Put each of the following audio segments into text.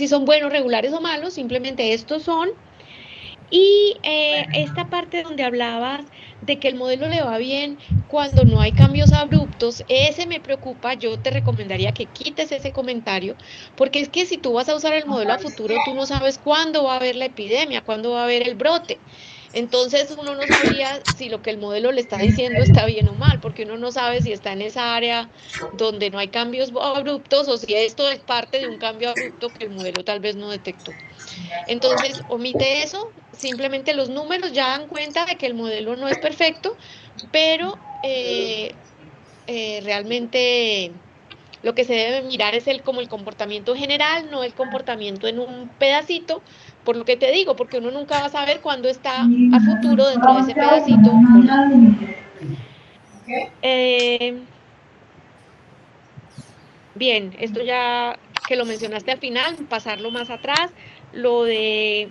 si son buenos, regulares o malos, simplemente estos son. Y esta parte donde hablabas de que el modelo le va bien cuando no hay cambios abruptos, ese me preocupa. Yo te recomendaría que quites ese comentario, porque es que si tú vas a usar el modelo a futuro, tú no sabes cuándo va a haber la epidemia, cuándo va a haber el brote. Entonces uno no sabría si lo que el modelo le está diciendo está bien o mal, porque uno no sabe si está en esa área donde no hay cambios abruptos o si esto es parte de un cambio abrupto que el modelo tal vez no detectó. Entonces, omite eso, simplemente los números ya dan cuenta de que el modelo no es perfecto, pero realmente lo que se debe mirar es como el comportamiento general, no el comportamiento en un pedacito, por lo que te digo, porque uno nunca va a saber cuándo está a futuro dentro de ese pedacito o no. Eh, Bien, esto ya que lo mencionaste al final, pasarlo más atrás, lo de...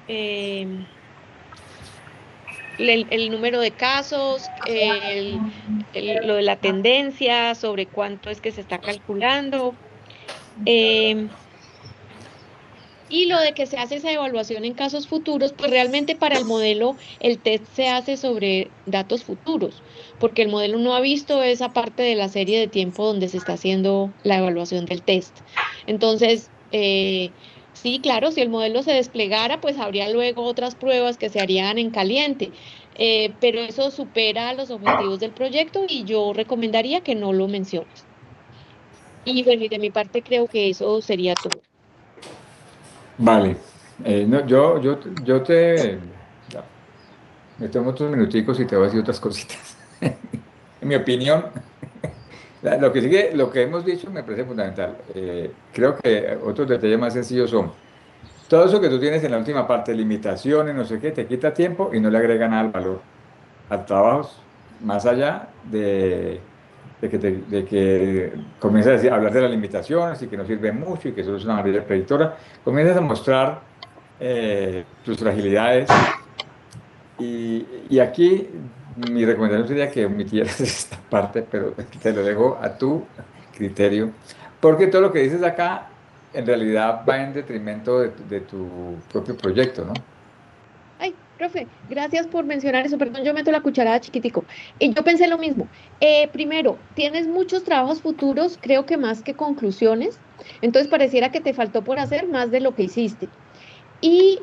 em, el número de casos, lo de la tendencia, sobre cuánto es que se está calculando, em, y lo de que se hace esa evaluación en casos futuros, pues realmente para el modelo el test se hace sobre datos futuros, porque el modelo no ha visto esa parte de la serie de tiempo donde se está haciendo la evaluación del test. Entonces, sí, claro, si el modelo se desplegara, pues habría luego otras pruebas que se harían en caliente, pero eso supera los objetivos del proyecto y yo recomendaría que no lo menciones. Y bueno, y de mi parte creo que eso sería todo. Vale. No, yo te... ya, me tomo otros minuticos y te voy a decir otras cositas. En mi opinión, lo que sigue, lo que hemos dicho me parece fundamental. Creo que otros detalles más sencillos son todo eso que tú tienes en la última parte, limitaciones, no sé qué, te quita tiempo y no le agrega nada al valor al trabajo, más allá de que comienzas a hablar de las limitaciones y que no sirve mucho y que eso es una barrera predictora, comienzas a mostrar tus fragilidades y aquí mi recomendación sería que omitieras esta parte, pero te lo dejo a tu criterio, porque todo lo que dices acá en realidad va en detrimento de tu propio proyecto, ¿no? Ay, profe, gracias por mencionar eso. Perdón, yo meto la cucharada chiquitico. Y yo pensé lo mismo. Primero, tienes muchos trabajos futuros, creo que más que conclusiones. Entonces pareciera que te faltó por hacer más de lo que hiciste. Y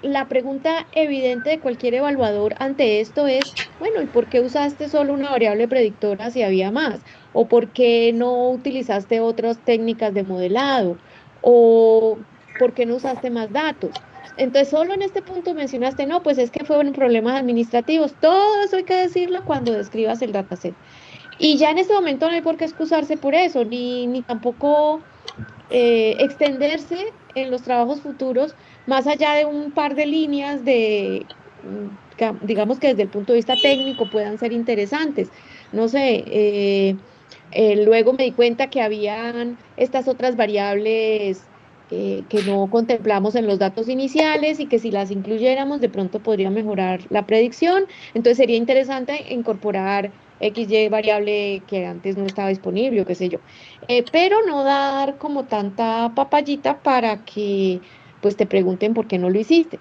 la pregunta evidente de cualquier evaluador ante esto es, bueno, ¿y por qué usaste solo una variable predictora si había más? ¿O por qué no utilizaste otras técnicas de modelado? ¿O por qué no usaste más datos? Entonces, solo en este punto mencionaste, no, pues es que fueron problemas administrativos. Todo eso hay que decirlo cuando describas el dataset. Y ya en este momento no hay por qué excusarse por eso, ni tampoco extenderse en los trabajos futuros más allá de un par de líneas digamos que desde el punto de vista técnico puedan ser interesantes. No sé, luego me di cuenta que habían estas otras variables que no contemplamos en los datos iniciales y que si las incluyéramos de pronto podría mejorar la predicción. Entonces sería interesante incorporar XY variable que antes no estaba disponible o qué sé yo, pero no dar como tanta papayita para que pues te pregunten por qué no lo hiciste.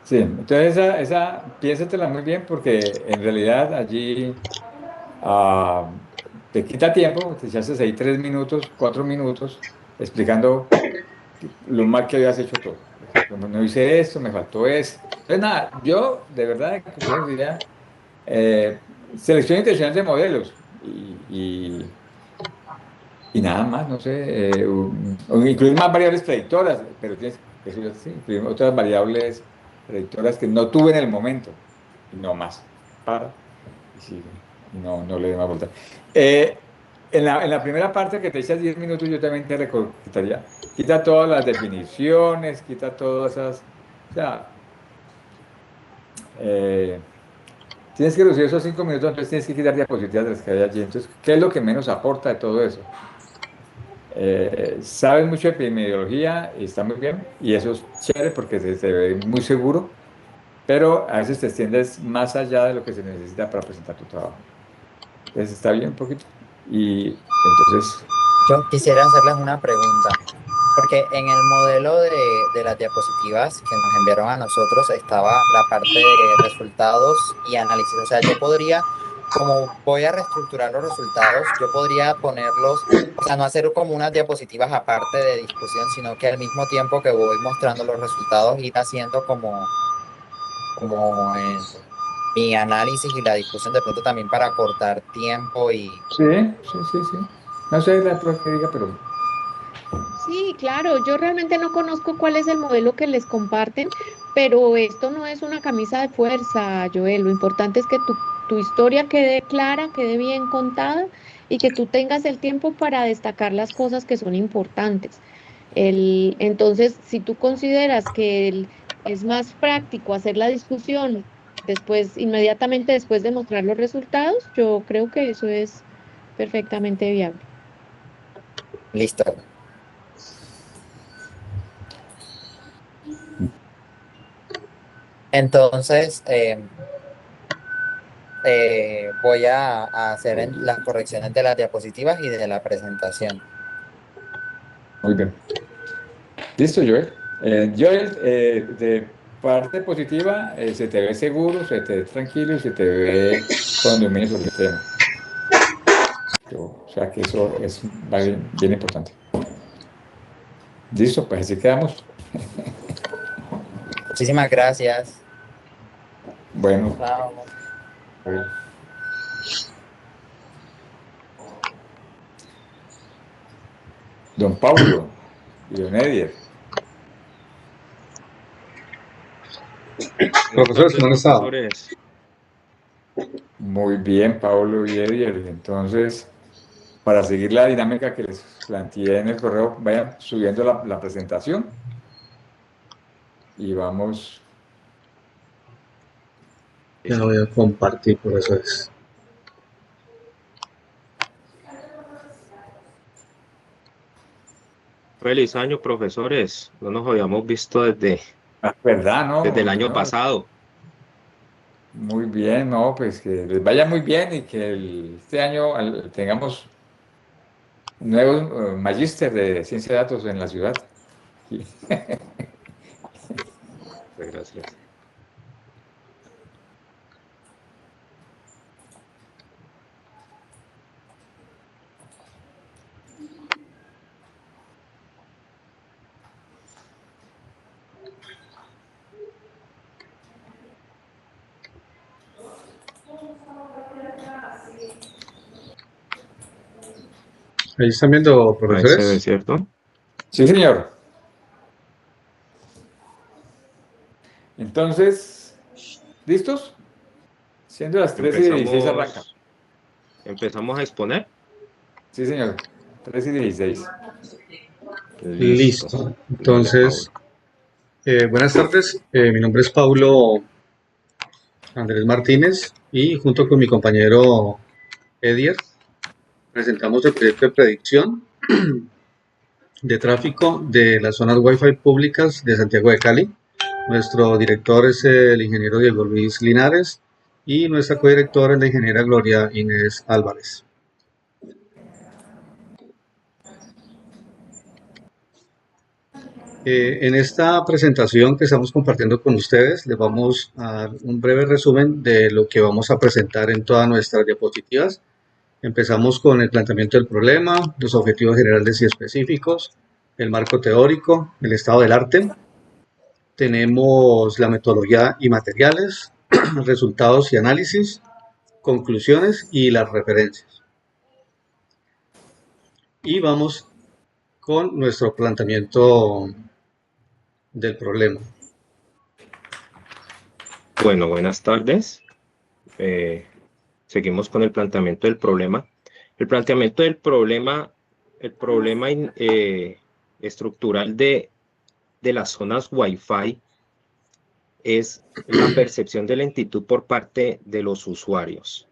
Sí, entonces piénsatela muy bien porque en realidad allí ah, te quita tiempo, te echaste ahí 3 minutos, 4 minutos explicando lo mal que habías hecho todo. Como no hice esto, me faltó esto. Entonces nada, yo de verdad en conclusión diría eh, selección intencional de modelos y nada más, no sé, o incluir más variables predictoras, pero tienes que eso ya sí, incluir otras variables predictoras que no tuve en el momento y no más. Para y sigue. Y no le dé más vuelta. Eh, en la primera parte que te echas 10 minutos, yo también te recomendaría, quita todas las definiciones, quita todas esas, o sea, eh, tienes que reducir esos 5 minutos, entonces tienes que quitar diapositivas de las que hay allí. Entonces, ¿qué es lo que menos aporta de todo eso? Sabes mucho de epidemiología y está muy bien, y eso es chévere porque se ve muy seguro, pero a veces te extiendes más allá de lo que se necesita para presentar tu trabajo. Entonces está bien un poquito. Y entonces, Yo quisiera hacerles una pregunta, porque en el modelo de las diapositivas que nos enviaron a nosotros estaba la parte de resultados y análisis. O sea, yo podría, como voy a reestructurar los resultados, yo podría ponerlos, o sea, no hacer como unas diapositivas aparte de discusión, sino que al mismo tiempo que voy mostrando los resultados, ir haciendo como mi análisis y la discusión de pronto también para cortar tiempo y... Sí, sí, sí, sí. No sé la prueba que diga, pero Sí, claro, yo realmente no conozco cuál es el modelo que les comparten, pero esto no es una camisa de fuerza, Joel. Lo importante es que tu historia quede clara, quede bien contada y que tú tengas el tiempo para destacar las cosas que son importantes. Entonces, si tú consideras que es más práctico hacer la discusión después, inmediatamente después de mostrar los resultados, yo creo que eso es perfectamente viable. Listo. Entonces, voy a hacer las correcciones de las diapositivas y de la presentación. muy bien. Listo, Joel. Joel, de parte positiva, se te ve seguro, se te ve tranquilo y se te ve con dominio sobre el tema. O sea que eso es bien, bien importante. Listo, pues así quedamos. Muchísimas gracias. Bueno, Chao. Joel. Don Paulo y Don Edier. Buenas Profesores, tardes, ¿cómo han estado? profesores. Muy bien, Paulo y Edier. Entonces, para seguir la dinámica que les planteé en el correo, vayan subiendo la presentación y vamos. Ya voy a compartir, profesores. Feliz año, profesores. No nos habíamos visto ¿Verdad, desde el no? año No, pasado. muy bien, no, pues que les vaya muy bien y que este año tengamos nuevos magíster de ciencia de datos en la ciudad. Sí. Muchas gracias. Ahí están viendo, Ahí se ve, profesores. ¿cierto? Sí, señor. Entonces, ¿listos? Siendo las 3:16 arranca. Empezamos a exponer. Sí, señor. 3:16. Listo. Listo. Dale, Entonces, Pablo. buenas tardes. Mi nombre es Paulo Andrés Martínez y junto con mi compañero Edier presentamos el proyecto de predicción de tráfico de las zonas Wi-Fi públicas de Santiago de Cali. Nuestro director es el ingeniero Diego Luis Linares y nuestra codirectora es la ingeniera Gloria Inés Álvarez. En esta presentación que estamos compartiendo con ustedes, les vamos a dar un breve resumen de lo que vamos a presentar en todas nuestras diapositivas. Empezamos con el planteamiento del problema, los objetivos generales y específicos, el marco teórico, el estado del arte. Tenemos la metodología y materiales, resultados y análisis, conclusiones y las referencias. Y vamos con nuestro planteamiento del problema. Bueno, buenas tardes. Seguimos con el planteamiento del problema. El planteamiento del problema, el problema estructural de las zonas Wi-Fi es la percepción de lentitud por parte de los usuarios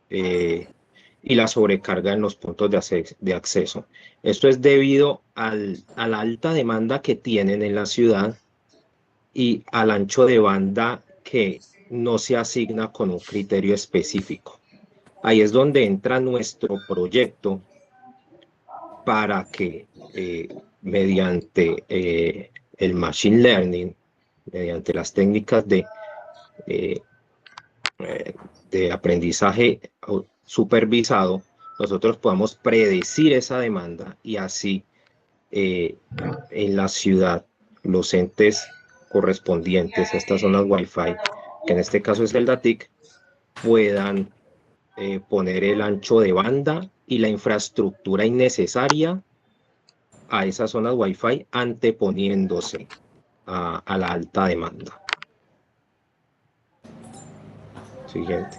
y la sobrecarga en los puntos de acceso. Esto es debido a la alta demanda que tienen en la ciudad y al ancho de banda que no se asigna con un criterio específico. Ahí es donde entra nuestro proyecto para que mediante el machine learning, mediante las técnicas de aprendizaje supervisado, nosotros podamos predecir esa demanda y así en la ciudad los entes correspondientes a estas zonas Wi-Fi, que en este caso es el DATIC, puedan poner el ancho de banda y la infraestructura innecesaria a esas zonas Wi-Fi, anteponiéndose a la alta demanda. Siguiente.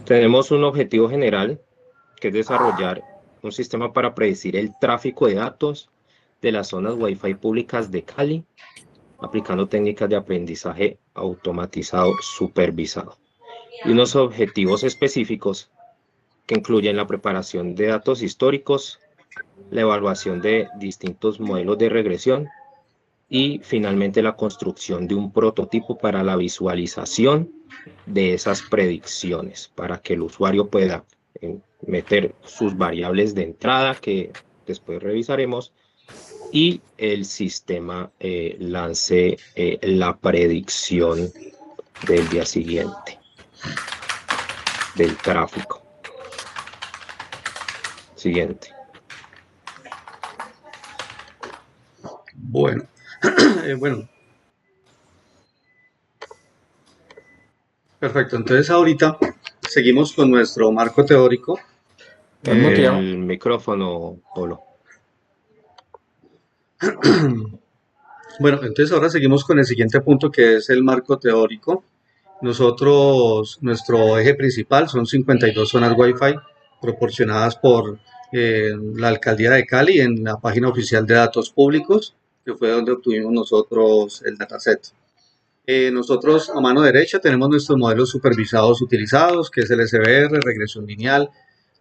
Tenemos un objetivo general, que es desarrollar un sistema para predecir el tráfico de datos de las zonas Wi-Fi públicas de Cali, aplicando técnicas de aprendizaje automatizado supervisado. Y unos objetivos específicos que incluyen la preparación de datos históricos, la evaluación de distintos modelos de regresión y finalmente la construcción de un prototipo para la visualización de esas predicciones, para que el usuario pueda meter sus variables de entrada, que después revisaremos, y el sistema lance la predicción del día siguiente del tráfico. Siguiente. Bueno, bueno, perfecto. Entonces ahorita seguimos con nuestro marco teórico. El micrófono, Polo. Bueno, entonces ahora seguimos con el siguiente punto, que es el marco teórico. Nuestro eje principal son 52 zonas Wi-Fi proporcionadas por la Alcaldía de Cali en la página oficial de datos públicos, que fue donde obtuvimos nosotros el dataset. Nosotros a mano derecha tenemos nuestros modelos supervisados utilizados, que es el SBR, regresión lineal,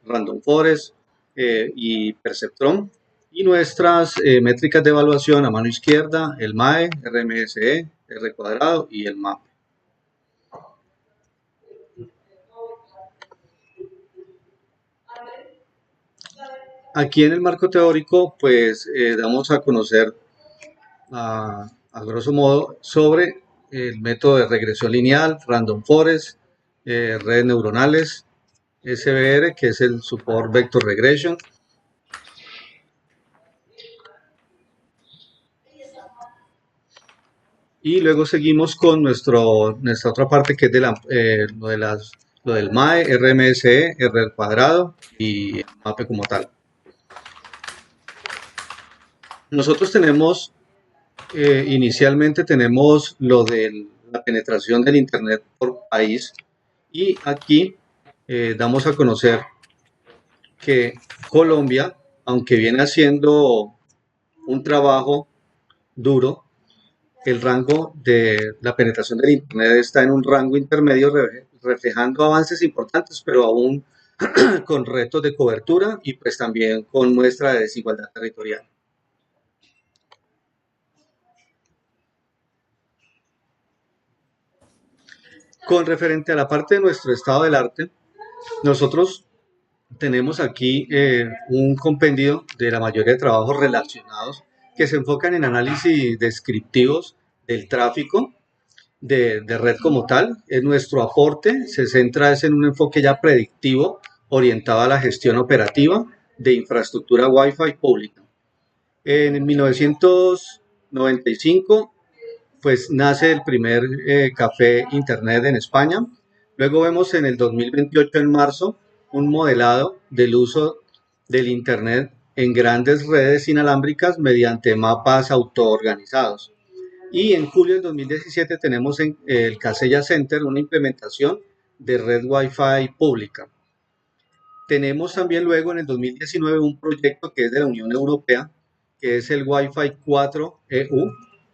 Random Forest y Perceptron. Y nuestras métricas de evaluación a mano izquierda, el MAE, RMSE, R cuadrado y el MAP. Aquí en el marco teórico, pues damos a conocer a grosso modo sobre el método de regresión lineal, Random Forest, redes neuronales, SVR, que es el Support Vector Regression. Y luego seguimos con nuestra otra parte, que es lo del MAE, RMSE, R al cuadrado y el MAPE como tal. Nosotros tenemos, inicialmente tenemos lo de la penetración del Internet por país, y aquí damos a conocer que Colombia, aunque viene haciendo un trabajo duro, el rango de la penetración del Internet está en un rango intermedio, reflejando avances importantes, pero aún con retos de cobertura y pues también con muestra de desigualdad territorial. Con referente a la parte de nuestro estado del arte, nosotros tenemos aquí un compendio de la mayoría de trabajos relacionados que se enfocan en análisis descriptivos del tráfico de red como tal. Nuestro aporte se centra en un enfoque ya predictivo orientado a la gestión operativa de infraestructura Wi-Fi pública. En 1995 pues nace el primer café internet en España. Luego vemos en el 2028, en marzo, un modelado del uso del internet en grandes redes inalámbricas mediante mapas autoorganizados. Y en julio del 2017 tenemos en el Casella Center una implementación de red Wi-Fi pública. Tenemos también luego en el 2019 un proyecto que es de la Unión Europea, que es el Wi-Fi 4 EU,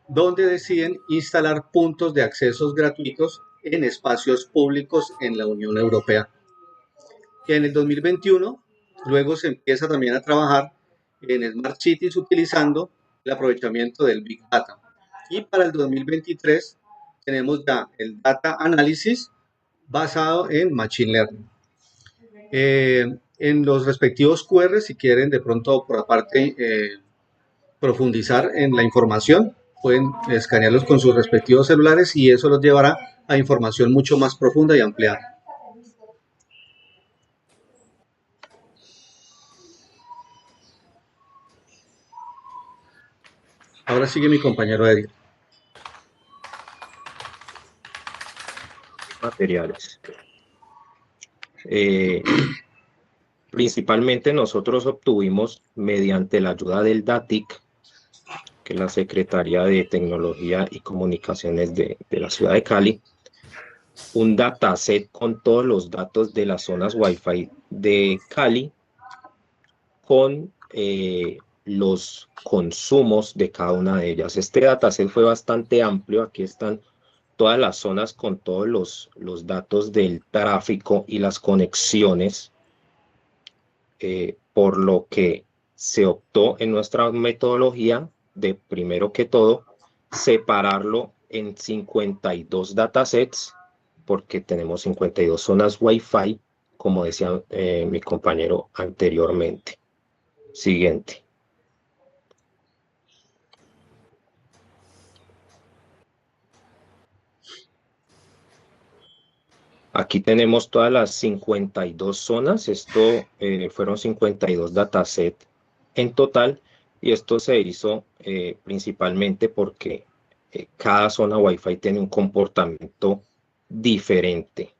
donde deciden instalar puntos de accesos gratuitos en espacios públicos en la Unión Europea. En el 2021, luego se empieza también a trabajar en Smart Cities utilizando el aprovechamiento del Big Data. Y para el 2023 tenemos ya el Data Analysis basado en Machine Learning. En los respectivos QR, si quieren de pronto por aparte profundizar en la información, pueden escanearlos con sus respectivos celulares y eso los llevará a información mucho más profunda y ampliada. Ahora sigue mi compañero Eddie. Materiales. Principalmente nosotros obtuvimos mediante la ayuda del DATIC, que es la Secretaría de Tecnología y Comunicaciones de la ciudad de Cali, un dataset con todos los datos de las zonas Wi-Fi de Cali con los consumos de cada una de ellas. Este dataset fue bastante amplio. Aquí están todas las zonas con todos los datos del tráfico y las conexiones, por lo que se optó en nuestra metodología de, primero que todo, separarlo en 52 datasets, porque tenemos 52 zonas Wi-Fi, como decía mi compañero anteriormente. Siguiente. Aquí tenemos todas las 52 zonas. Esto fueron 52 datasets en total, y esto se hizo principalmente porque cada zona Wi-Fi tiene un comportamiento diferente.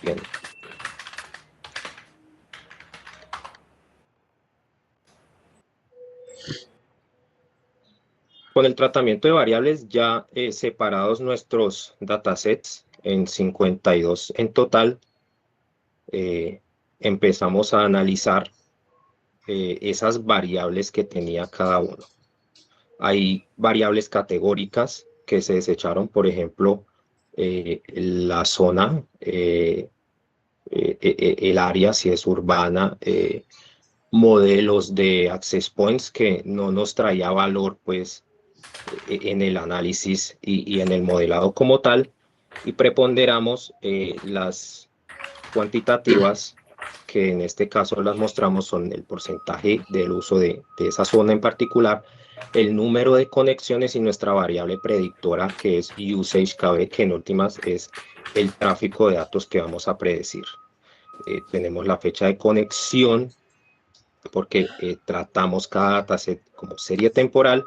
Bien. Con el tratamiento de variables ya separados nuestros datasets en 52 en total, empezamos a analizar esas variables que tenía cada uno. Hay variables categóricas que se desecharon, por ejemplo, la zona, el área, si es urbana, modelos de access points que no nos traía valor, pues, en el análisis y en el modelado como tal, y preponderamos las cuantitativas, que en este caso las mostramos son el porcentaje del uso de esa zona en particular, el número de conexiones y nuestra variable predictora, que es usage KB, que en últimas es el tráfico de datos que vamos a predecir. Tenemos la fecha de conexión, porque tratamos cada dataset como serie temporal,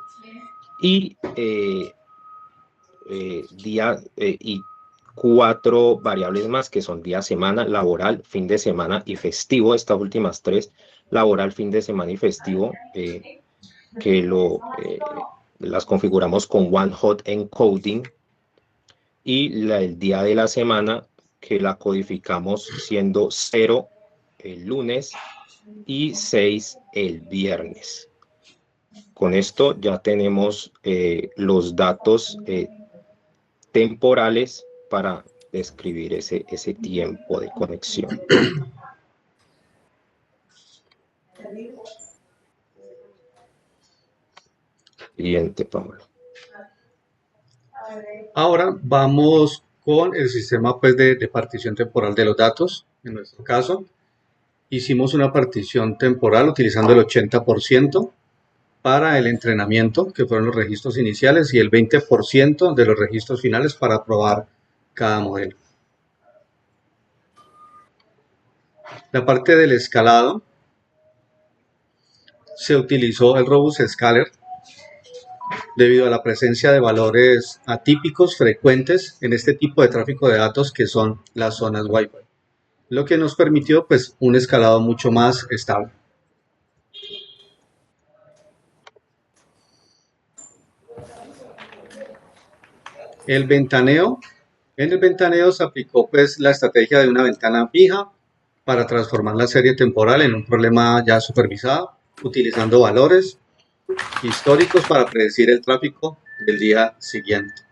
y día y 4 variables más, que son día, semana, laboral, fin de semana y festivo. Estas últimas 3, laboral, fin de semana y festivo, que las configuramos con one hot encoding, y el día de la semana, que la codificamos siendo 0 el lunes y 6 el viernes. Con esto ya tenemos los datos temporales para describir ese tiempo de conexión. Siguiente, Pablo. Ahora vamos con el sistema pues, de partición temporal de los datos. En nuestro caso, hicimos una partición temporal utilizando el 80% para el entrenamiento, que fueron los registros iniciales, y el 20% de los registros finales para probar cada modelo. La parte del escalado, se utilizó el Robust Scaler debido a la presencia de valores atípicos frecuentes en este tipo de tráfico de datos que son las zonas Wi-Fi, lo que nos permitió pues un escalado mucho más estable. El ventaneo. En el ventaneo se aplicó pues la estrategia de una ventana fija para transformar la serie temporal en un problema ya supervisado, utilizando valores históricos para predecir el tráfico del día siguiente.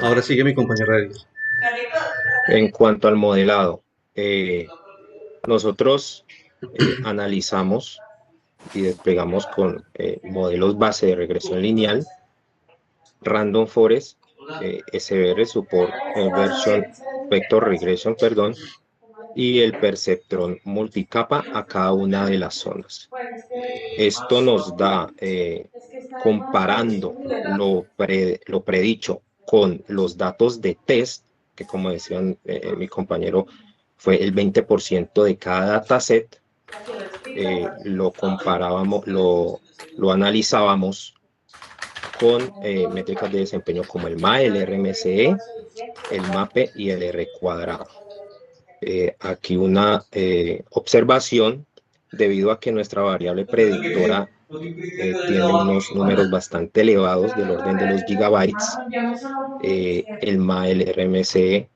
Ahora sigue mi compañero Edith. En cuanto al modelado, nosotros analizamos y desplegamos con modelos base de regresión lineal, Random Forest SVR Support Version Vector Regression, perdón, y el perceptrón multicapa a cada una de las zonas. Esto nos da, comparando lo predicho con los datos de test, que como decían mi compañero, fue el 20% de cada dataset, lo comparábamos, lo analizábamos con métricas de desempeño como el MAE, el RMCE, el MAPE y el R cuadrado. Aquí una observación, debido a que nuestra variable predictora tiene unos números bastante elevados del orden de los gigabytes, el MAE, el RMCE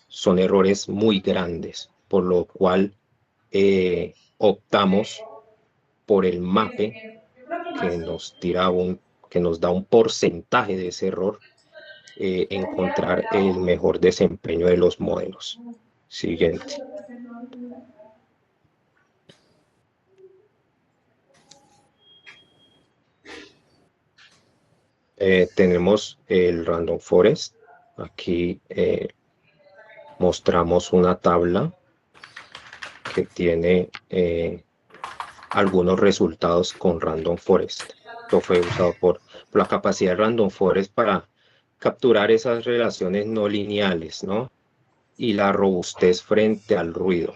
son errores muy grandes, por lo cual optamos por el MAPE, que nos da un porcentaje de ese error, encontrar el mejor desempeño de los modelos. Siguiente. Tenemos el Random Forest. Aquí mostramos una tabla que tiene algunos resultados con Random Forest. Esto fue usado por la capacidad de Random Forest para capturar esas relaciones no lineales, ¿no? Y la robustez frente al ruido.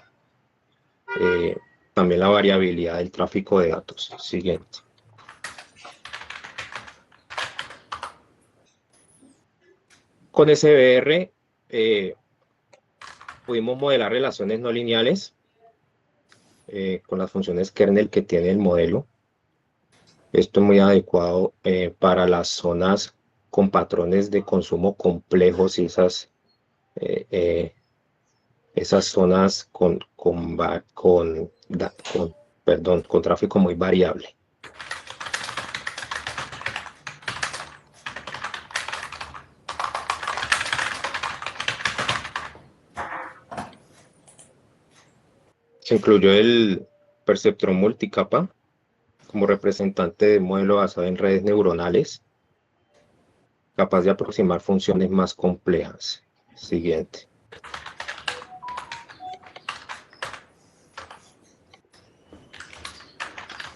También la variabilidad del tráfico de datos. Siguiente. Con SVR pudimos modelar relaciones no lineales con las funciones kernel que tiene el modelo. Esto es muy adecuado para las zonas con patrones de consumo complejos y esas zonas con tráfico muy variable. Se incluyó el perceptrón multicapa como representante de modelo basado en redes neuronales, capaz de aproximar funciones más complejas. Siguiente.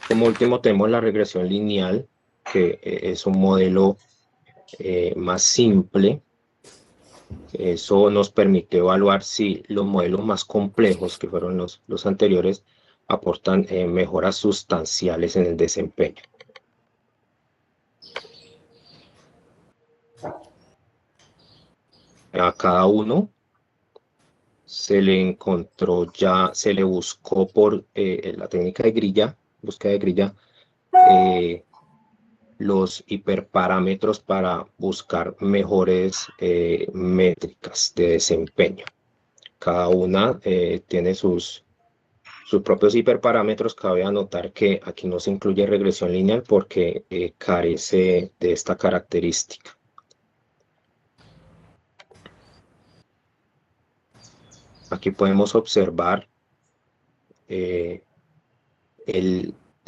Como último tenemos la regresión lineal, que es un modelo más simple. Eso nos permite evaluar si los modelos más complejos, que fueron los anteriores, aportan mejoras sustanciales en el desempeño. A cada uno se le buscó por la técnica de grilla, búsqueda de grilla, los hiperparámetros para buscar mejores métricas de desempeño. Cada una tiene sus propios hiperparámetros. Cabe anotar que aquí no se incluye regresión lineal porque carece de esta característica. Aquí podemos observar el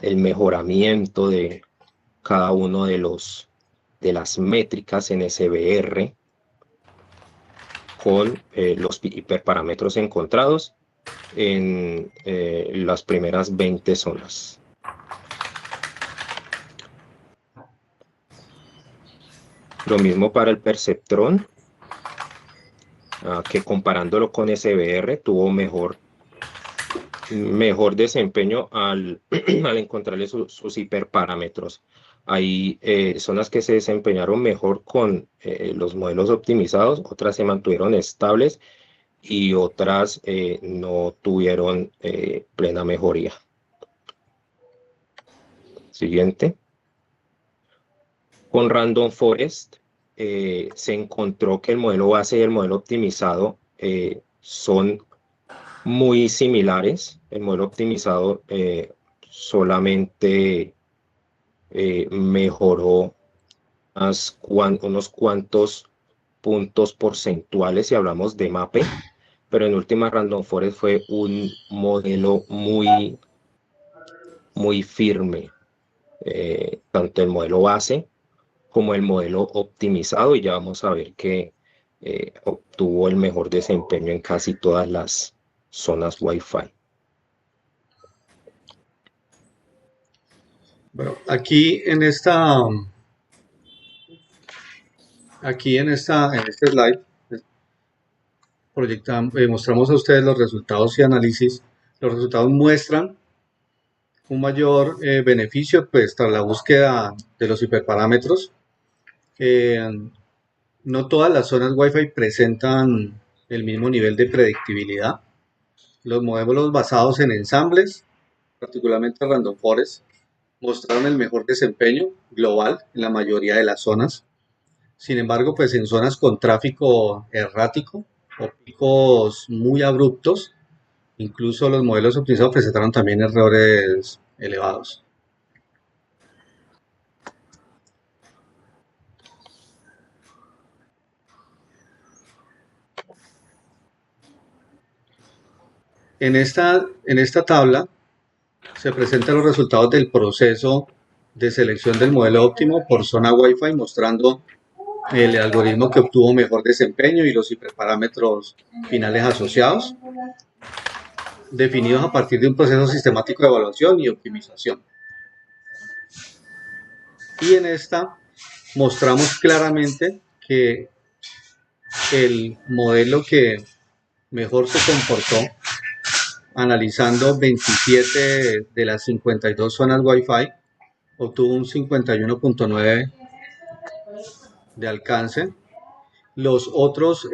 mejoramiento de cada uno de las métricas en SVR con los hiperparámetros encontrados en las primeras 20 zonas. Lo mismo para el perceptrón, que comparándolo con SVR tuvo mejor desempeño al encontrarle sus hiperparámetros. Hay zonas que se desempeñaron mejor con los modelos optimizados, otras se mantuvieron estables y otras no tuvieron plena mejoría. Siguiente. Con Random Forest se encontró que el modelo base y el modelo optimizado son muy similares. El modelo optimizado solamente mejoró unos cuantos puntos porcentuales si hablamos de MAPE, pero en última Random Forest fue un modelo muy firme, tanto el modelo base como el modelo optimizado, y ya vamos a ver que obtuvo el mejor desempeño en casi todas las zonas Wi-Fi. Bueno, aquí en este slide mostramos a ustedes los resultados y análisis. Los resultados muestran un mayor beneficio pues tras la búsqueda de los hiperparámetros. No todas las zonas Wi-Fi presentan el mismo nivel de predictibilidad. Los modelos basados en ensambles, particularmente Random Forest, mostraron el mejor desempeño global en la mayoría de las zonas. Sin embargo, pues en zonas con tráfico errático o picos muy abruptos, incluso los modelos optimizados presentaron también errores elevados. En esta tabla se presentan los resultados del proceso de selección del modelo óptimo por zona Wi-Fi, mostrando el algoritmo que obtuvo mejor desempeño y los hiperparámetros finales asociados, definidos a partir de un proceso sistemático de evaluación y optimización. Y en esta mostramos claramente que el modelo que mejor se comportó, analizando 27 de las 52 zonas Wi-Fi, obtuvo un 51.9 de alcance. Los otros,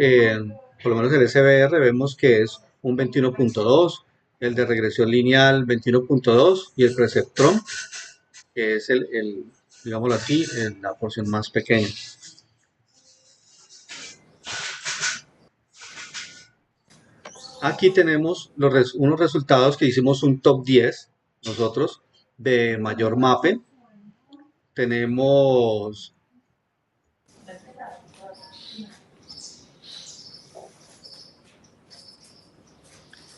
por lo menos el SBR, vemos que es un 21.2, el de regresión lineal 21.2 y el Perceptron, que es digámoslo así, la porción más pequeña. Aquí tenemos unos resultados que hicimos un top 10 nosotros de mayor MAPE. Tenemos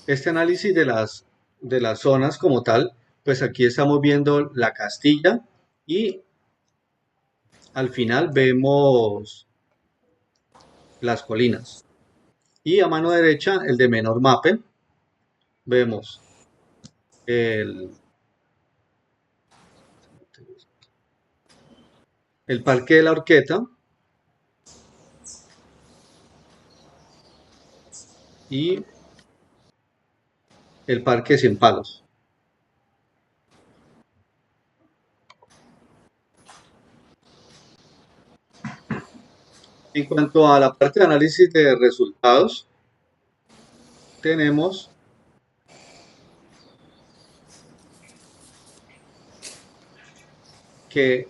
este análisis de las zonas como tal, pues aquí estamos viendo la Castilla y al final vemos las colinas. Y a mano derecha, el de menor MAPE, vemos el Parque de la Horqueta y el Parque Cien Palos. En cuanto a la parte de análisis de resultados, tenemos que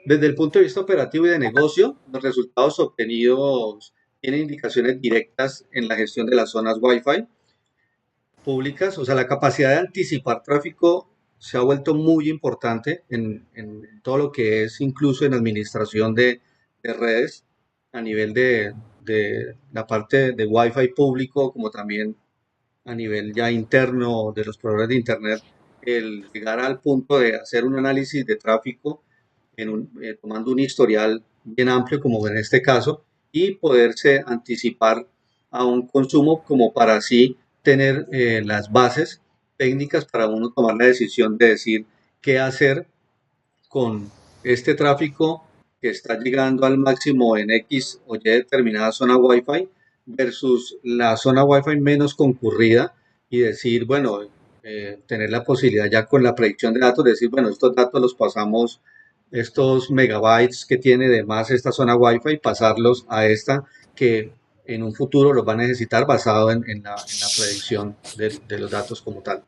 desde el punto de vista operativo y de negocio, los resultados obtenidos tienen indicaciones directas en la gestión de las zonas Wi-Fi públicas. O sea, la capacidad de anticipar tráfico se ha vuelto muy importante en todo lo que es incluso en administración de redes a nivel de la parte de Wi-Fi público, como también a nivel ya interno de los proveedores de Internet, el llegar al punto de hacer un análisis de tráfico tomando un historial bien amplio, como en este caso, y poderse anticipar a un consumo como para así tener las bases técnicas para uno tomar la decisión de decir qué hacer con este tráfico que está llegando al máximo en X o Y determinada zona Wi-Fi versus la zona Wi-Fi menos concurrida y decir, bueno, tener la posibilidad ya con la predicción de datos, decir, bueno, estos datos los pasamos, estos megabytes que tiene de más esta zona Wi-Fi, pasarlos a esta que en un futuro los va a necesitar basado en la predicción de los datos como tal.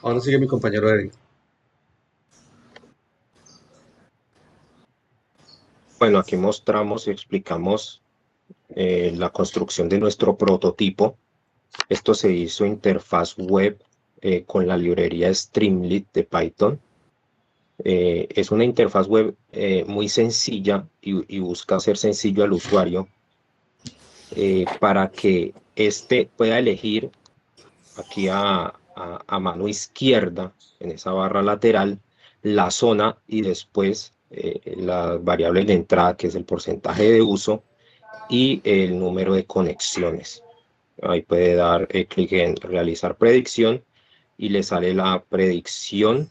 Ahora sigue mi compañero Eddie. Bueno, aquí mostramos y explicamos la construcción de nuestro prototipo. Esto se hizo interfaz web con la librería Streamlit de Python. Es una interfaz web muy sencilla y busca ser sencillo al usuario. para que éste pueda elegir aquí a mano izquierda, en esa barra lateral, la zona y después las variables de entrada, que es el porcentaje de uso, y el número de conexiones. Ahí puede dar clic en realizar predicción y le sale la predicción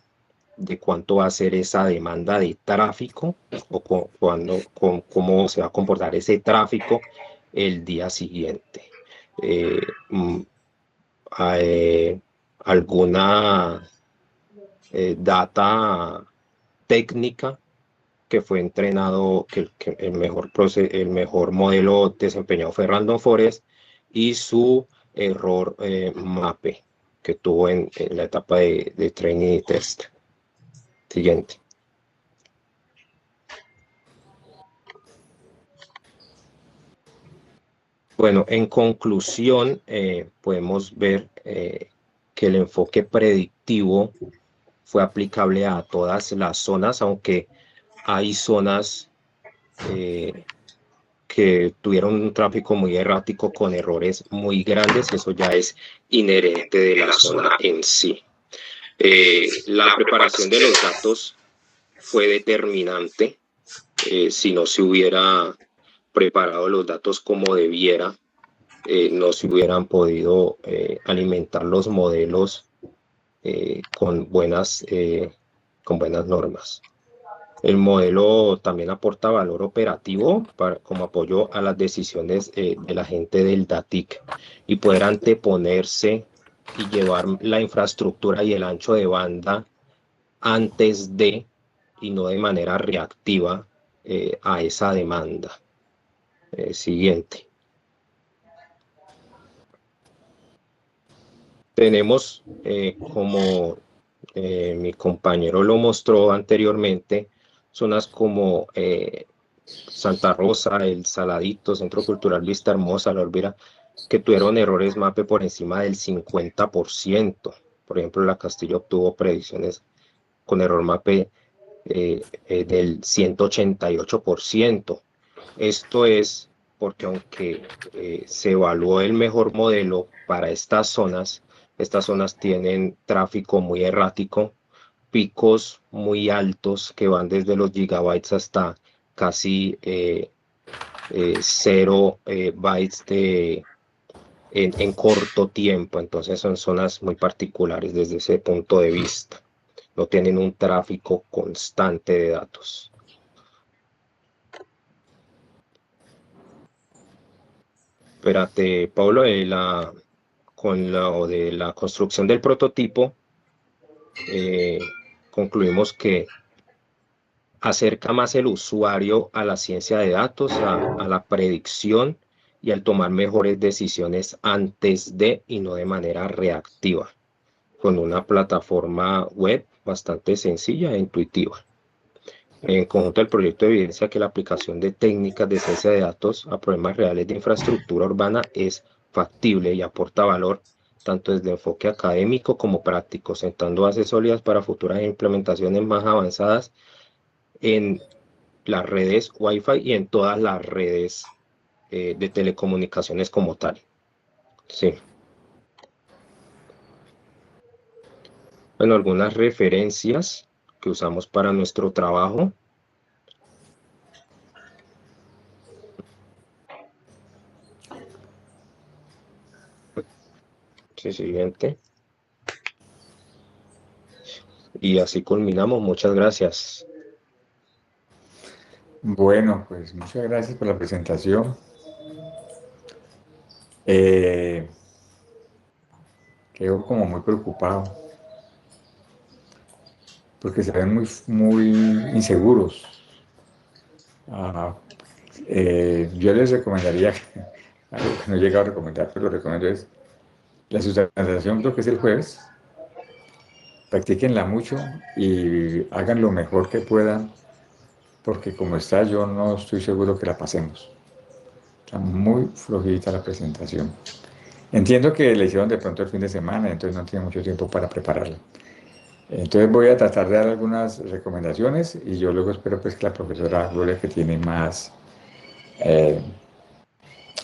de cuánto va a ser esa demanda de tráfico o cómo se va a comportar ese tráfico el día siguiente. Alguna data técnica que fue entrenado, que el mejor modelo desempeñado fue Random Forest, y su error MAPE que tuvo en la etapa de training y test. Siguiente. Bueno, en conclusión, podemos ver que el enfoque predictivo fue aplicable a todas las zonas, aunque hay zonas que tuvieron un tráfico muy errático con errores muy grandes, y eso ya es inherente de la zona en sí. La preparación de los datos fue determinante. Si no se hubiera preparado los datos como debiera, no se hubieran podido alimentar los modelos con buenas normas. El modelo también aporta valor operativo como apoyo a las decisiones de la gente del DATIC, y poder anteponerse y llevar la infraestructura y el ancho de banda antes de, y no de manera reactiva, a esa demanda. Siguiente. Tenemos, como mi compañero lo mostró anteriormente, zonas como Santa Rosa, El Saladito, Centro Cultural Vista Hermosa, La Olvera, que tuvieron errores MAPE por encima del 50%. Por ejemplo, la Castillo obtuvo predicciones con error MAPE del 188%. Esto es porque, aunque se evaluó el mejor modelo para estas zonas tienen tráfico muy errático, picos muy altos que van desde los gigabytes hasta casi 0 bytes en corto tiempo. Entonces son zonas muy particulares desde ese punto de vista. No tienen un tráfico constante de datos. Espérate, Pablo, de la construcción del prototipo, concluimos que acerca más el usuario a la ciencia de datos, a la predicción y al tomar mejores decisiones antes de, y no de manera reactiva, con una plataforma web bastante sencilla e intuitiva. En conjunto, el proyecto evidencia que la aplicación de técnicas de ciencia de datos a problemas reales de infraestructura urbana es factible y aporta valor tanto desde enfoque académico como práctico, sentando bases sólidas para futuras implementaciones más avanzadas en las redes Wi-Fi y en todas las redes de telecomunicaciones como tal. Sí. Bueno, algunas referencias que usamos para nuestro trabajo. Sí, siguiente. Y así culminamos. Muchas gracias. Bueno, pues muchas gracias por la presentación. Quedo como muy preocupado porque se ven muy inseguros. Yo les recomendaría, algo que no he llegado a recomendar, pero lo recomiendo, es la sustentación. Creo que es el jueves. Practíquenla mucho y hagan lo mejor que puedan, porque como está, yo no estoy seguro que la pasemos. Está muy flojita la presentación. Entiendo que le hicieron de pronto el fin de semana, entonces no tiene mucho tiempo para prepararla. Entonces voy a tratar de dar algunas recomendaciones y yo luego espero pues que la profesora Gloria, que tiene más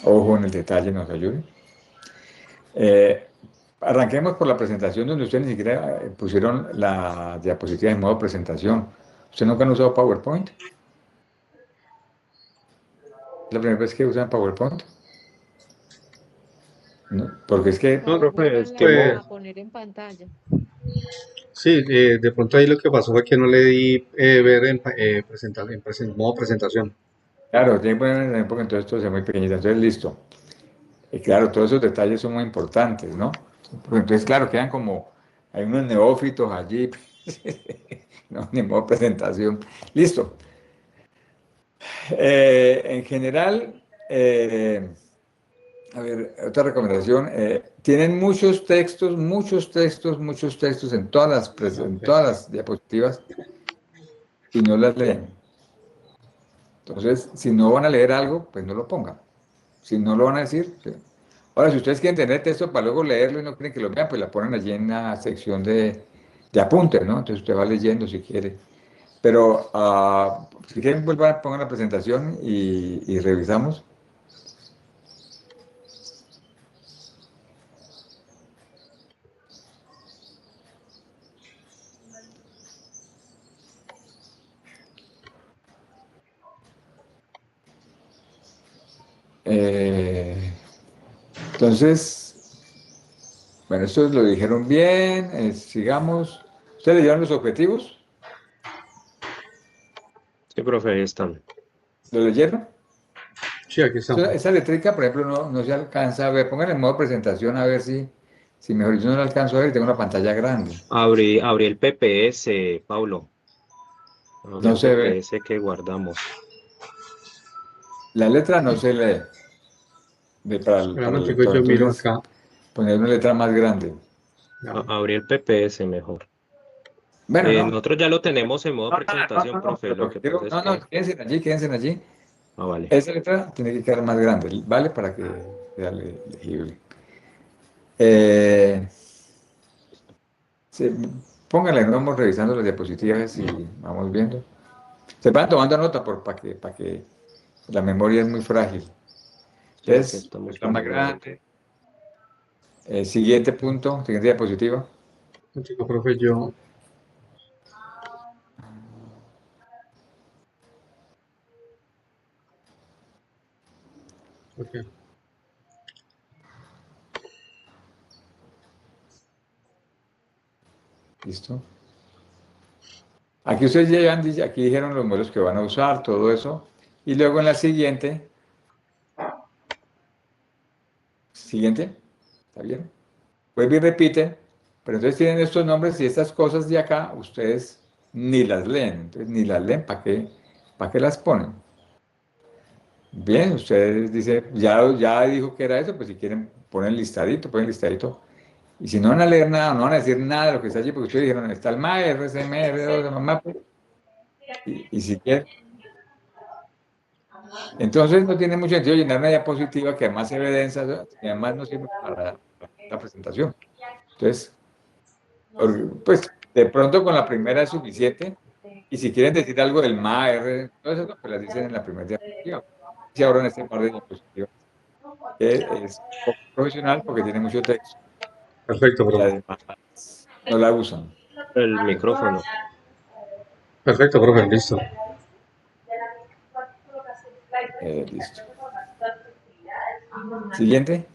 ojo en el detalle nos ayude. Eh, Arranquemos por la presentación donde ustedes ni siquiera pusieron la diapositiva en modo presentación. ¿Ustedes nunca han usado PowerPoint? ¿Es la primera vez que usan PowerPoint? No, porque es que, No, Favor, profe, es vuélvanla que Pues a poner en pantalla. sí, de pronto ahí lo que pasó fue que no le di ver modo presentación. claro, tiene que poner en la época, entonces esto es muy pequeñito. Entonces, listo. Y claro, todos esos detalles son muy importantes, ¿no? Porque entonces, claro, quedan como, hay unos neófitos allí, no, ni modo presentación. Listo. En general, a ver, otra recomendación, tienen muchos textos en todas en Ok. todas las diapositivas y no las leen. Entonces, si no van a leer algo, pues no lo pongan. Si no lo van a decir, sí. Ahora, si ustedes quieren tener texto para luego leerlo y no quieren que lo vean, pues la ponen allí en la sección de apuntes, ¿no? Entonces usted va leyendo si quiere. Pero si quieren, vuelvan, pongan la presentación y revisamos. Eh, entonces, bueno, esto lo dijeron bien, sigamos. ¿Ustedes leyeron los objetivos? sí, profe, ahí están. ¿Lo leyeron? Sí, aquí estamos. Esa letrica, por ejemplo, no se alcanza a ver. Pónganle en modo presentación a ver si mejor yo no la alcanzo a ver y tengo una pantalla grande. Abrí el PPS, Paulo. Abrí No el se ve. PPS que guardamos. La letra no se lee para Espérame, el chicos, lector. yo miro Entonces, acá. poner una letra más grande. Ya. Abrí el PPS mejor. Bueno, no. Nosotros ya lo tenemos en modo presentación, profe. Pero Lo lo que que quiero, pasa es que... quédense allí. Ah, vale. Esa letra tiene que quedar más grande, ¿vale? Para que sea legible. Eh, sí, pónganle, no vamos revisando las diapositivas y vamos viendo. Se van tomando nota para que la memoria es muy frágil. Sí, aquí Entonces, estamos está más tomando nota. grande. Siguiente punto, siguiente diapositiva. Chico, profe, yo. Ok. Listo. Aquí ustedes llegan, aquí dijeron los modelos que van a usar, todo eso. Y luego en la siguiente, ¿está bien? Vuelve y repiten, pero entonces tienen estos nombres y estas cosas de acá, ustedes ni las leen. Entonces, ni las leen, para qué las ponen? Bien, ustedes dicen, ya dijo que era eso, pues si quieren ponen listadito. Y si no van a leer nada, no van a decir nada de lo que está allí, porque ustedes dijeron, está el MAE, RSMR, mamá, y si quieren. Entonces no tiene mucho sentido llenar una diapositiva que además se ve densa, ¿no? Y además no sirve para la presentación. Entonces, pues de pronto con la primera es suficiente. Y si quieren decir algo del MAR, todo eso, pues las dicen en la primera diapositiva. Si ahora en este par de diapositivas, que es poco profesional porque tiene mucho texto Perfecto, y profe. además no la usan. El micrófono. Perfecto, profe, listo. Listo. Siguiente.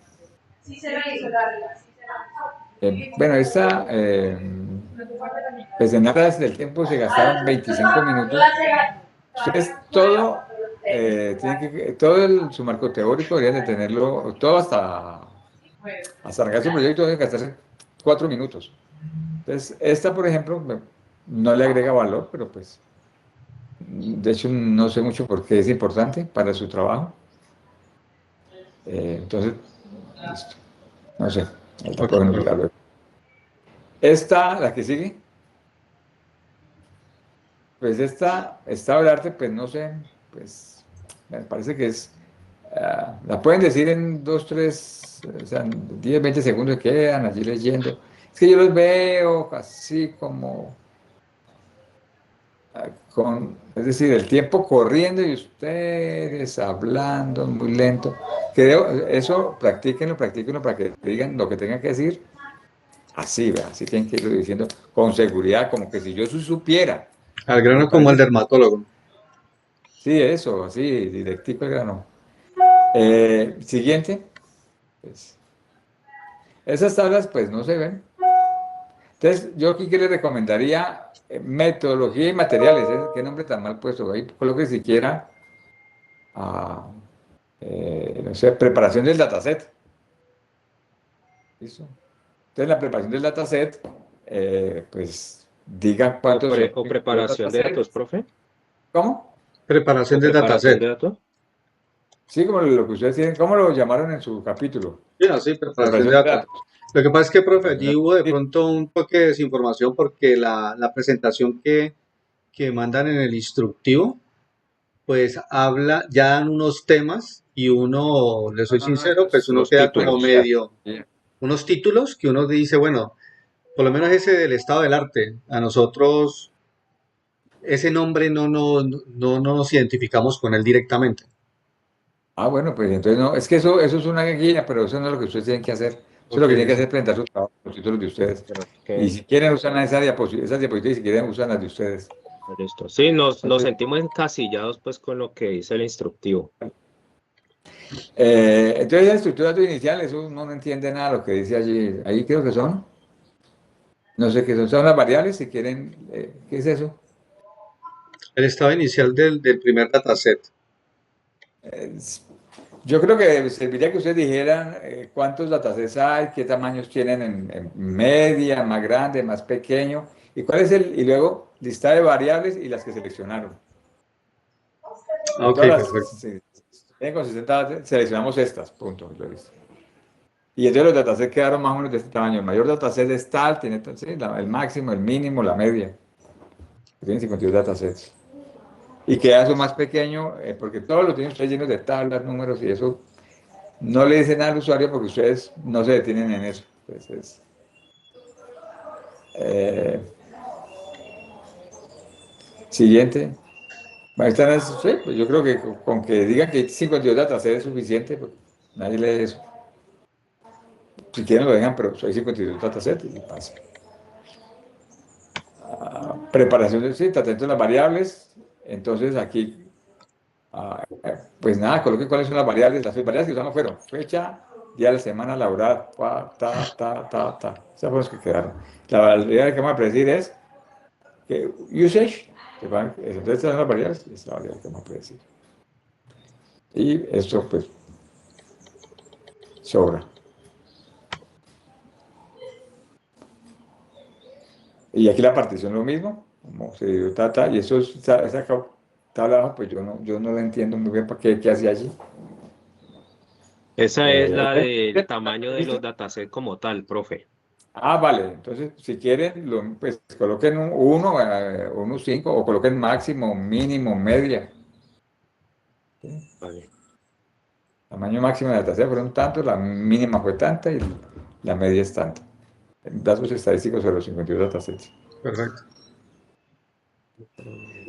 Bueno, pues en aras del tiempo se gastaron 25 minutos. Ustedes su marco teórico deberían de tenerlo, todo hasta arrancar su proyecto deben gastarse 4 minutos. Entonces, esta, por ejemplo, no le agrega valor, pero pues, de hecho, no sé mucho por qué es importante para su trabajo. Entonces, listo. No sé, la Ok, pueden profe. olvidar luego. Esta, la que sigue, pues esta obra de arte, pues no sé, pues me parece que la pueden decir en 2, 3, o sea, 10, 20 segundos que quedan allí leyendo. Es que yo los veo así como es decir, el tiempo corriendo y ustedes hablando muy lento. Creo, eso practíquenlo para que digan lo que tengan que decir. Así, ¿verdad? Así tienen que irlo diciendo con seguridad, como que si yo supiera. Al Me grano como el parece. dermatólogo. Sí, eso, así, directico el grano. Siguiente. Pues, esas tablas, pues, no se ven. Entonces, yo aquí que le recomendaría metodología y materiales. ¿Eh? Qué nombre tan mal puesto. Ahí coloque siquiera, no sé, preparación del dataset. ¿Listo? Entonces, la preparación del dataset, pues, diga cuántos son O los preparación de datos, datasets. profe. ¿Cómo? Preparación O del preparación de dataset. datos. Sí, como lo que ustedes tienen, ¿cómo lo llamaron en su capítulo? Sí, así, preparación de Preparación de datos. datos. Lo que pasa es que, profe, Preparación de allí hubo de datos. pronto un toque de desinformación porque la presentación que mandan en el instructivo, pues habla, ya dan unos temas y uno, le soy sincero, pues uno Los queda como títulos. medio, unos títulos que uno dice, bueno, por lo menos ese del estado del arte, a nosotros ese nombre no nos identificamos con él directamente. Ah, bueno, pues entonces no, es que eso es una guía, pero eso no es lo que ustedes tienen que hacer. Eso es lo Ok, que tienen que hacer listo. es presentar sus trabajos, los títulos de ustedes. Pero Y que, si quieren usar esas diapositivas, si quieren usan las de ustedes. listo. Sí, nos Entonces, sentimos encasillados pues con lo que dice el instructivo. entonces la estructura de inicial, eso uno no entiende nada de lo que dice allí. Ahí creo que son, no sé qué son las variables, si quieren, ¿qué es eso? El estado inicial del primer dataset. Es- Yo creo que serviría que ustedes dijeran cuántos datasets hay, qué tamaños tienen en media, más grande, más pequeño, y cuál es y luego lista de variables y las que seleccionaron. Ah, De ok, todas perfecto. si tienen consistentes datos, seleccionamos estas, punto. Lo he visto. Y entonces los datasets quedaron más o menos de este tamaño. El mayor dataset es tal, tiene sí, el máximo, el mínimo, la media. Tienen 52 datasets. Y queda eso más pequeño, porque todos los tienen ustedes llenos de tablas, números, y eso no le dice nada al usuario porque ustedes no se detienen en eso. Entonces, eh, siguiente. Ahí están sí, pues yo creo que con que digan que hay 52 datasets es suficiente, pues nadie lee eso. Si quieren lo dejan, pero hay 52 datasets y pasa. Preparación de sí, atento a las variables. Entonces aquí, pues nada, coloquen cuáles son las variables. Las variables que usaron fueron fecha, día de la semana laboral, ta. Esas fueron las que quedaron. La variable que vamos a predecir es que usage, entonces estas son las variables, es la variable que vamos a predecir. Y esto pues sobra. Y aquí la partición lo mismo, como se dio y eso esa tabla abajo, pues yo no la entiendo muy bien para qué hacía allí. Esa es la del ¿Ok? tamaño de los ¿Listo? datasets como tal, profe. Ah, vale. Entonces, si quieren, pues coloquen uno, unos cinco, o coloquen máximo, mínimo, media. ¿Sí? Vale. Tamaño máximo de la tasa fueron tantos, la mínima fue tanta y la media es tanta. Datos estadísticos sobre los 52 datasets. Perfecto.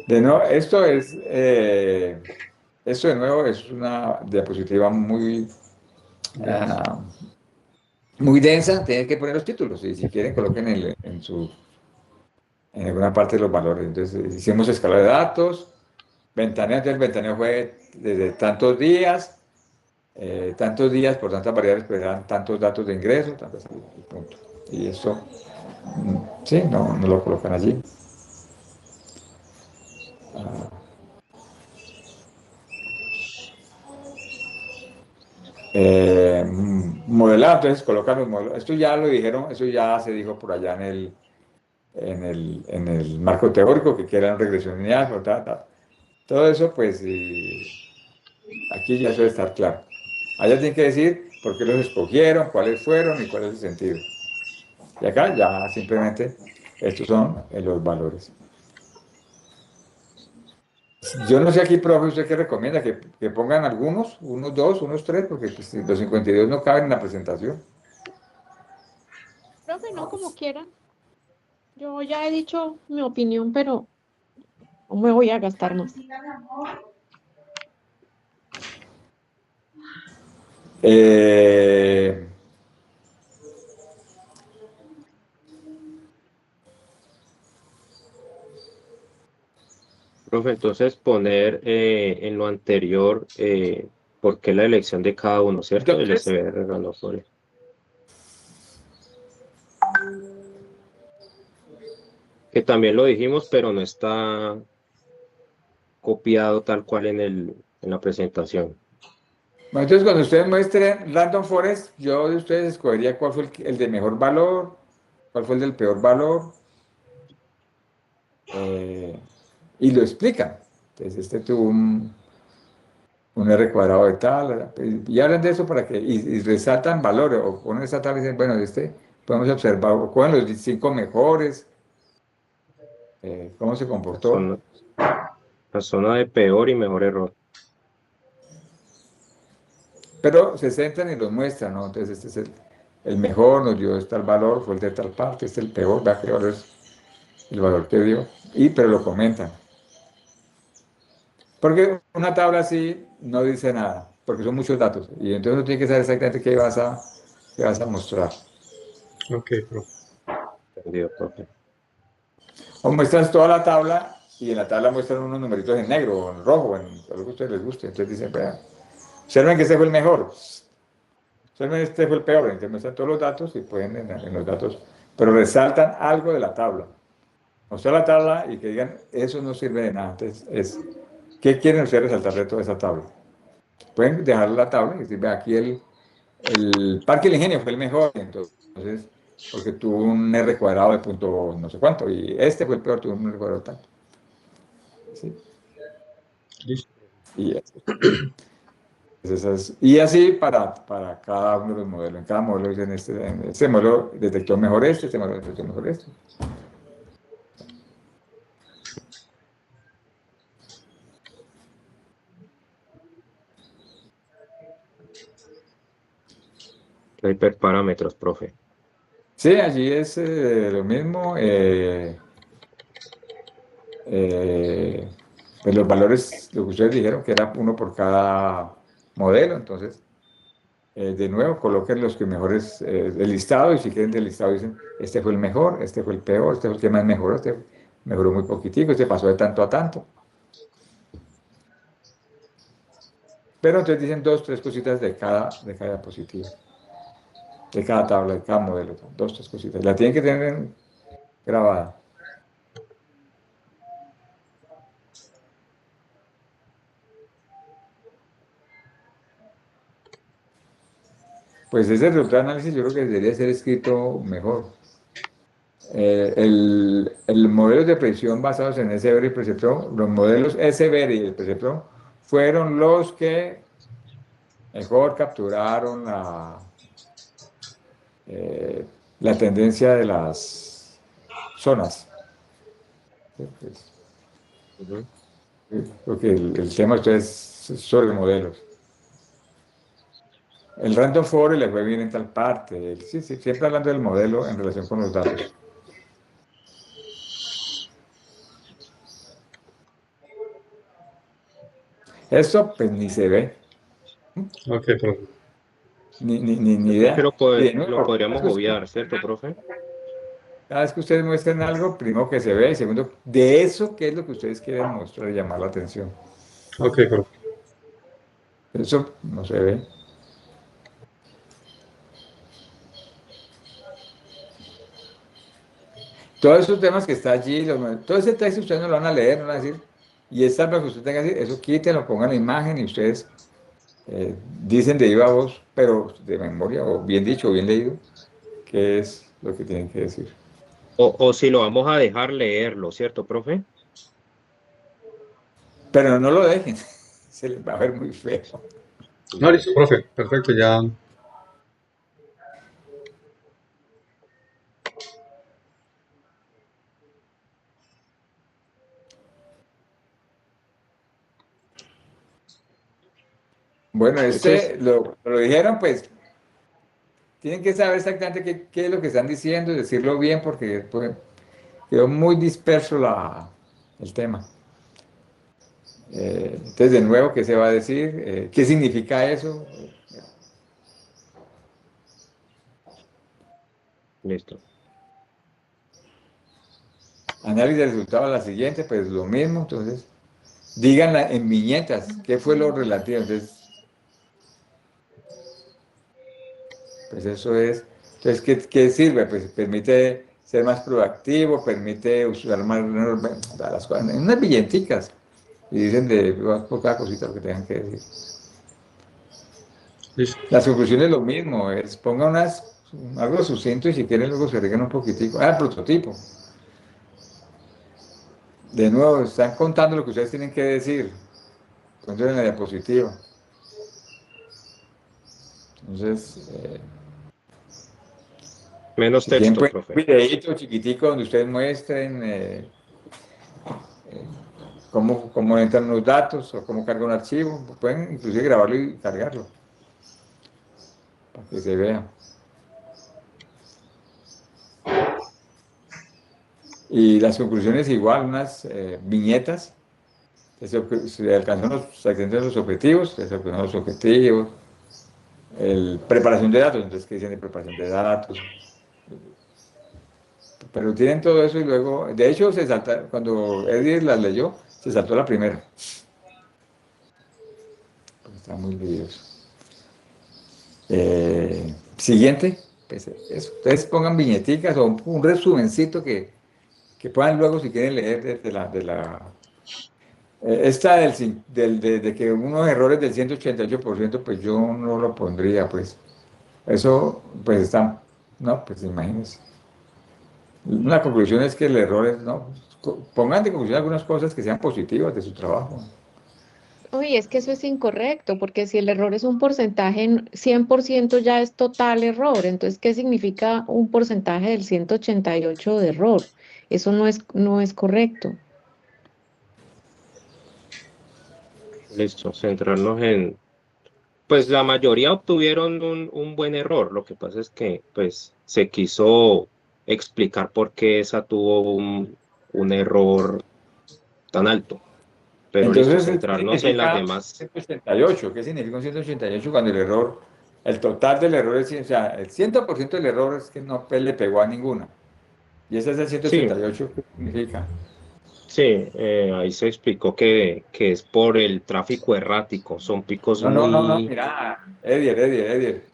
De nuevo, esto de nuevo es una diapositiva Denso. ah, muy densa. Tienen que poner los títulos y si quieren coloquen en alguna parte los valores. Entonces, hicimos escala de datos, ventaneo, entonces el ventaneo fue desde tantos días por tantas variables, pues eran tantos datos de ingreso, tantas, y punto. Y eso, sí, no lo colocan allí. Ah, modelado, entonces colocan los modelos. Esto ya lo dijeron, eso ya se dijo por allá en el marco teórico, que eran regresión lineal, todo eso, pues aquí ya suele estar claro. Allá tienen que decir por qué los escogieron, cuáles fueron y cuál es el sentido. Y acá ya simplemente estos son los valores. Yo no sé aquí, profe, usted qué recomienda, que pongan algunos, unos dos, unos tres, porque pues, los 52 no caben en la presentación. Profe, no como quieran. Yo ya he dicho mi opinión, pero No me voy a gastar más. Eh, Profe, entonces poner en lo anterior por qué la elección de cada uno, ¿cierto? El entonces, SBR ganó por que también lo dijimos, pero no está copiado tal cual en la presentación. bueno, entonces cuando ustedes muestren Random Forest, yo de ustedes escogería cuál fue el de mejor valor, cuál fue el del peor valor, eh, y lo explican. Entonces, este tuvo un R cuadrado de tal, y hablan de eso para que, y resaltan valores, o ponen esa tabla y dicen, bueno, podemos observar, o cogen los 5 mejores, cómo se La comportó. zona, la zona de peor y mejor error. Pero se centran y los muestran, ¿no? Entonces, este es el mejor, nos dio tal valor, fue el de tal parte, este es el peor, vea qué valor es el valor que dio, pero lo comentan. Porque una tabla así no dice nada, porque son muchos datos, y entonces uno tiene que saber exactamente qué vas a mostrar. Ok, profe. Entendido, profe. O muestras toda la tabla, y en la tabla muestran unos numeritos en negro, o en rojo, o en lo que a ustedes les guste. Entonces dicen, vean, observen que este fue el mejor, observen este fue el peor, entonces muestran todos los datos y pueden en los datos, pero resaltan algo de la tabla. Mostrar la tabla y que digan, eso no sirve de nada. Entonces, ¿qué quieren ustedes resaltar de toda esa tabla? Pueden dejar la tabla y decir, ve, aquí el Parque del Ingenio fue el mejor, entonces, porque tuvo un R cuadrado de punto no sé cuánto, y este fue el peor, tuvo un R cuadrado tanto. ¿Sí? Listo. Y, y así para cada uno de los modelos. En cada modelo dicen, este modelo detectó mejor este modelo detectó mejor este. Hay hiperparámetros, profe. Sí, allí es lo mismo. Pues los valores, lo que ustedes dijeron, que era uno por cada modelo, entonces, de nuevo, coloquen los que mejores del listado, y si quieren del listado dicen, este fue el mejor, este fue el peor, este fue el que más mejoró, este mejoró muy poquitico, este pasó de tanto a tanto. Pero entonces dicen dos, tres cositas de cada diapositiva, de cada tabla, de cada modelo, dos, tres cositas. La tienen que tener grabada. Pues ese resultado de análisis yo creo que debería ser escrito mejor. El modelo de predicción basados en SBR y Perceptron, los modelos SBR y el Perceptron fueron los que mejor capturaron eh, la tendencia de las zonas. ¿Sí? Pues, Ujú. porque el tema esto es sobre modelos. El Random Forest le fue bien en tal parte. Sí, sí, siempre hablando del modelo en relación con los datos. Esto pues ni se ve, Ok, profe. ni Yo creo que idea. Y de lo nuevo, podríamos obviar, ¿cierto, profe? cada vez que ustedes muestren algo, primero que se ve, y segundo, de eso, ¿qué es lo que ustedes quieren mostrar y llamar la atención? Ok, profe. Eso no se ve. Todos esos temas que está allí, todo ese texto ustedes no lo van a leer, no van a decir, y esta lo que usted tenga que decir, eso quítenlo, pongan la imagen y ustedes dicen de viva voz, pero de memoria, o bien dicho, o bien leído, qué es lo que tienen que decir. O si lo vamos a dejar leerlo, ¿cierto, profe? Pero no lo dejen, se les va a ver muy feo. No, Vale. listo, profe. Perfecto, ya. Bueno, Entonces, lo dijeron, entonces, lo dijeron, pues tienen que saber exactamente qué es lo que están diciendo y decirlo bien porque pues, quedó muy disperso el tema. Entonces, de nuevo, ¿qué se va a decir? ¿Qué significa eso? Listo. Análisis de resultados, la siguiente, pues lo mismo. Entonces, díganla en viñetas, ¿qué fue lo relativo? Entonces, pues eso es. Entonces, ¿qué sirve? Pues permite ser más proactivo, permite usar más las cosas, en unas billeticas. Y dicen por cada cosita lo que tengan que decir. Listo. Las conclusiones lo mismo, es ponga algo sucinto y si quieren luego se agregan un poquitico. Ah, el prototipo. De nuevo, están contando lo que ustedes tienen que decir. Cuéntenlo en la diapositiva. Entonces, Menos si quieren, texto, pues, un profe. videíto chiquitico donde ustedes muestren cómo entran los datos o cómo carga un archivo. Pueden inclusive grabarlo y cargarlo para que se vea. Y las conclusiones igual, unas viñetas. Se alcanzan los objetivos, se alcanzan los objetivos, preparación de datos, entonces, ¿qué dicen de preparación de datos? Pero tienen todo eso y luego, de hecho, cuando Eddie las leyó, se saltó la primera. Porque estaban muy leídos. Siguiente, pues eso. Ustedes pongan viñeticas o un resumencito que puedan luego, si quieren leer esta de que unos errores del 188%, pues yo no lo pondría, pues. Eso, pues están, no, pues imagínense. La conclusión es que el error es, no, pongan de conclusión algunas cosas que sean positivas de su trabajo. Uy, es que eso es incorrecto, porque si el error es un porcentaje, 100% ya es total error. Entonces, ¿qué significa un porcentaje del 188 de error? Eso no es correcto. Listo. Centrarnos en, pues la mayoría obtuvieron un buen error. Lo que pasa es que, pues, se quiso explicar por qué esa tuvo un error tan alto. Pero listo, Entonces, ¿qué centrarnos en las significa demás. 188? ¿Qué significa un 188 cuando el error, el total del error es, o sea, el 100% del error es que no le pegó a ninguna? Y ese es el Sí, 188, ¿qué significa? sí, ahí se explicó que es por el tráfico errático. Son picos No, muy. mira, Edier.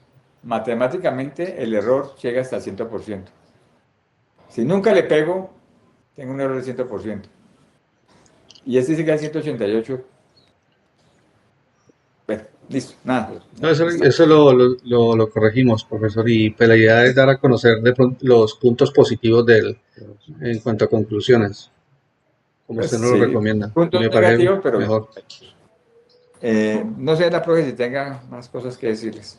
Matemáticamente el error llega hasta el 100%. Si nunca le pego, tengo un error del 100%. Y este dice que es 188. Bueno, listo, nada. No, eso, Listo. eso lo corregimos, profesor, y pues la idea es dar a conocer de pronto los puntos positivos en cuanto a conclusiones, como Pues usted nos lo sí, recomienda, y puntos me parece negativos, pero bien. mejor. No sé, la profe, si tenga más cosas que decirles.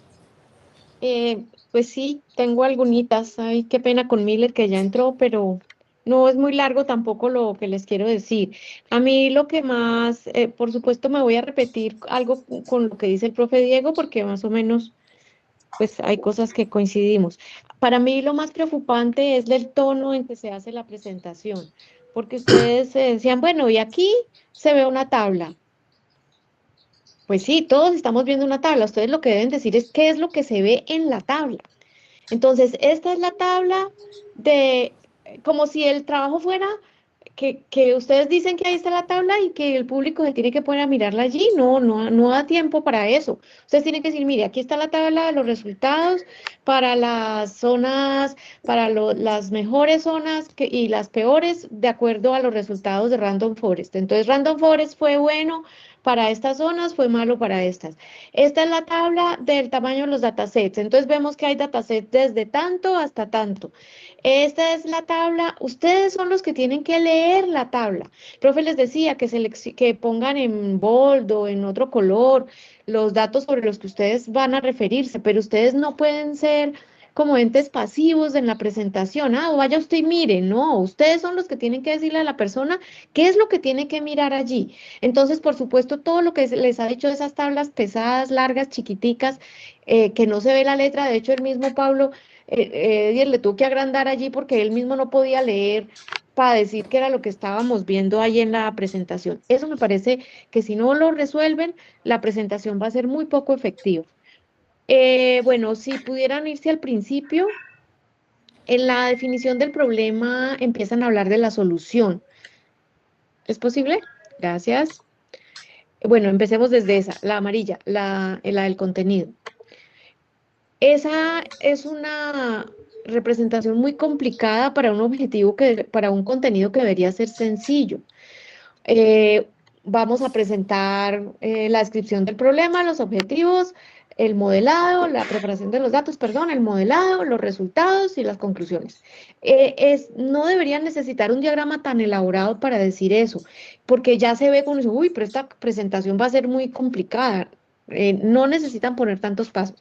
Pues sí, tengo algunitas. Ay, qué pena con Miller que ya entró, pero no es muy largo tampoco lo que les quiero decir. A mí lo que más, por supuesto, me voy a repetir algo con lo que dice el profe Diego, porque más o menos, pues hay cosas que coincidimos. Para mí lo más preocupante es el tono en que se hace la presentación, porque ustedes decían, bueno, y aquí se ve una tabla. Pues sí, todos estamos viendo una tabla. Ustedes lo que deben decir es qué es lo que se ve en la tabla. Entonces, esta es la tabla de, como si el trabajo fuera que ustedes dicen que ahí está la tabla y que el público se tiene que poner a mirarla allí. No da tiempo para eso. Ustedes tienen que decir, mire, aquí está la tabla de los resultados para las zonas, para las mejores zonas y las peores de acuerdo a los resultados de Random Forest. Entonces, Random Forest fue bueno para estas zonas, fue malo para estas. Esta es la tabla del tamaño de los datasets. Entonces vemos que hay datasets desde tanto hasta tanto. Esta es la tabla. Ustedes son los que tienen que leer la tabla. El profe les decía que pongan en bold o en otro color los datos sobre los que ustedes van a referirse, pero ustedes no pueden ser como entes pasivos en la presentación. Ah, vaya usted y mire. No, ustedes son los que tienen que decirle a la persona qué es lo que tiene que mirar allí. Entonces, por supuesto, todo lo que les ha dicho de esas tablas pesadas, largas, chiquiticas, que no se ve la letra, de hecho, el mismo Pablo, le tuvo que agrandar allí porque él mismo no podía leer para decir que era lo que estábamos viendo ahí en la presentación. Eso me parece que si no lo resuelven, la presentación va a ser muy poco efectiva. Bueno, si pudieran irse al principio, en la definición del problema empiezan a hablar de la solución. ¿Es posible? Gracias. Bueno, empecemos desde esa, la amarilla, la del contenido. Esa es una representación muy complicada para un objetivo para un contenido que debería ser sencillo. Eh, Vamos a presentar la descripción del problema, los objetivos, el modelado, la preparación de los datos, perdón, el modelado, los resultados y las conclusiones. No deberían necesitar un diagrama tan elaborado para decir eso, porque ya se ve con eso, uy, pero esta presentación va a ser muy complicada. No necesitan poner tantos pasos.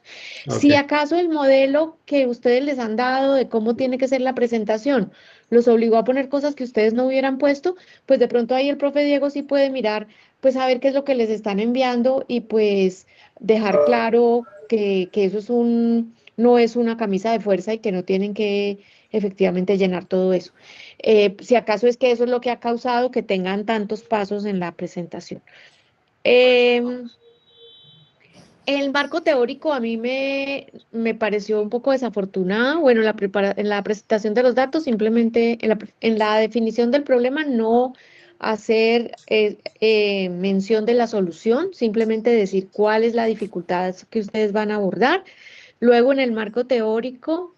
Ok, Si acaso el modelo que ustedes les han dado de cómo tiene que ser la presentación los obligó a poner cosas que ustedes no hubieran puesto, pues de pronto ahí el profe Diego sí puede mirar, pues a ver qué es lo que les están enviando y pues dejar claro que eso no es una camisa de fuerza y que no tienen que efectivamente llenar todo eso. Si acaso es que eso es lo que ha causado que tengan tantos pasos en la presentación. Em, el marco teórico a mí me pareció un poco desafortunado. Bueno, en la presentación de los datos, simplemente en la definición del problema, no hacer mención de la solución, simplemente decir cuál es la dificultad que ustedes van a abordar. Luego, en el marco teórico,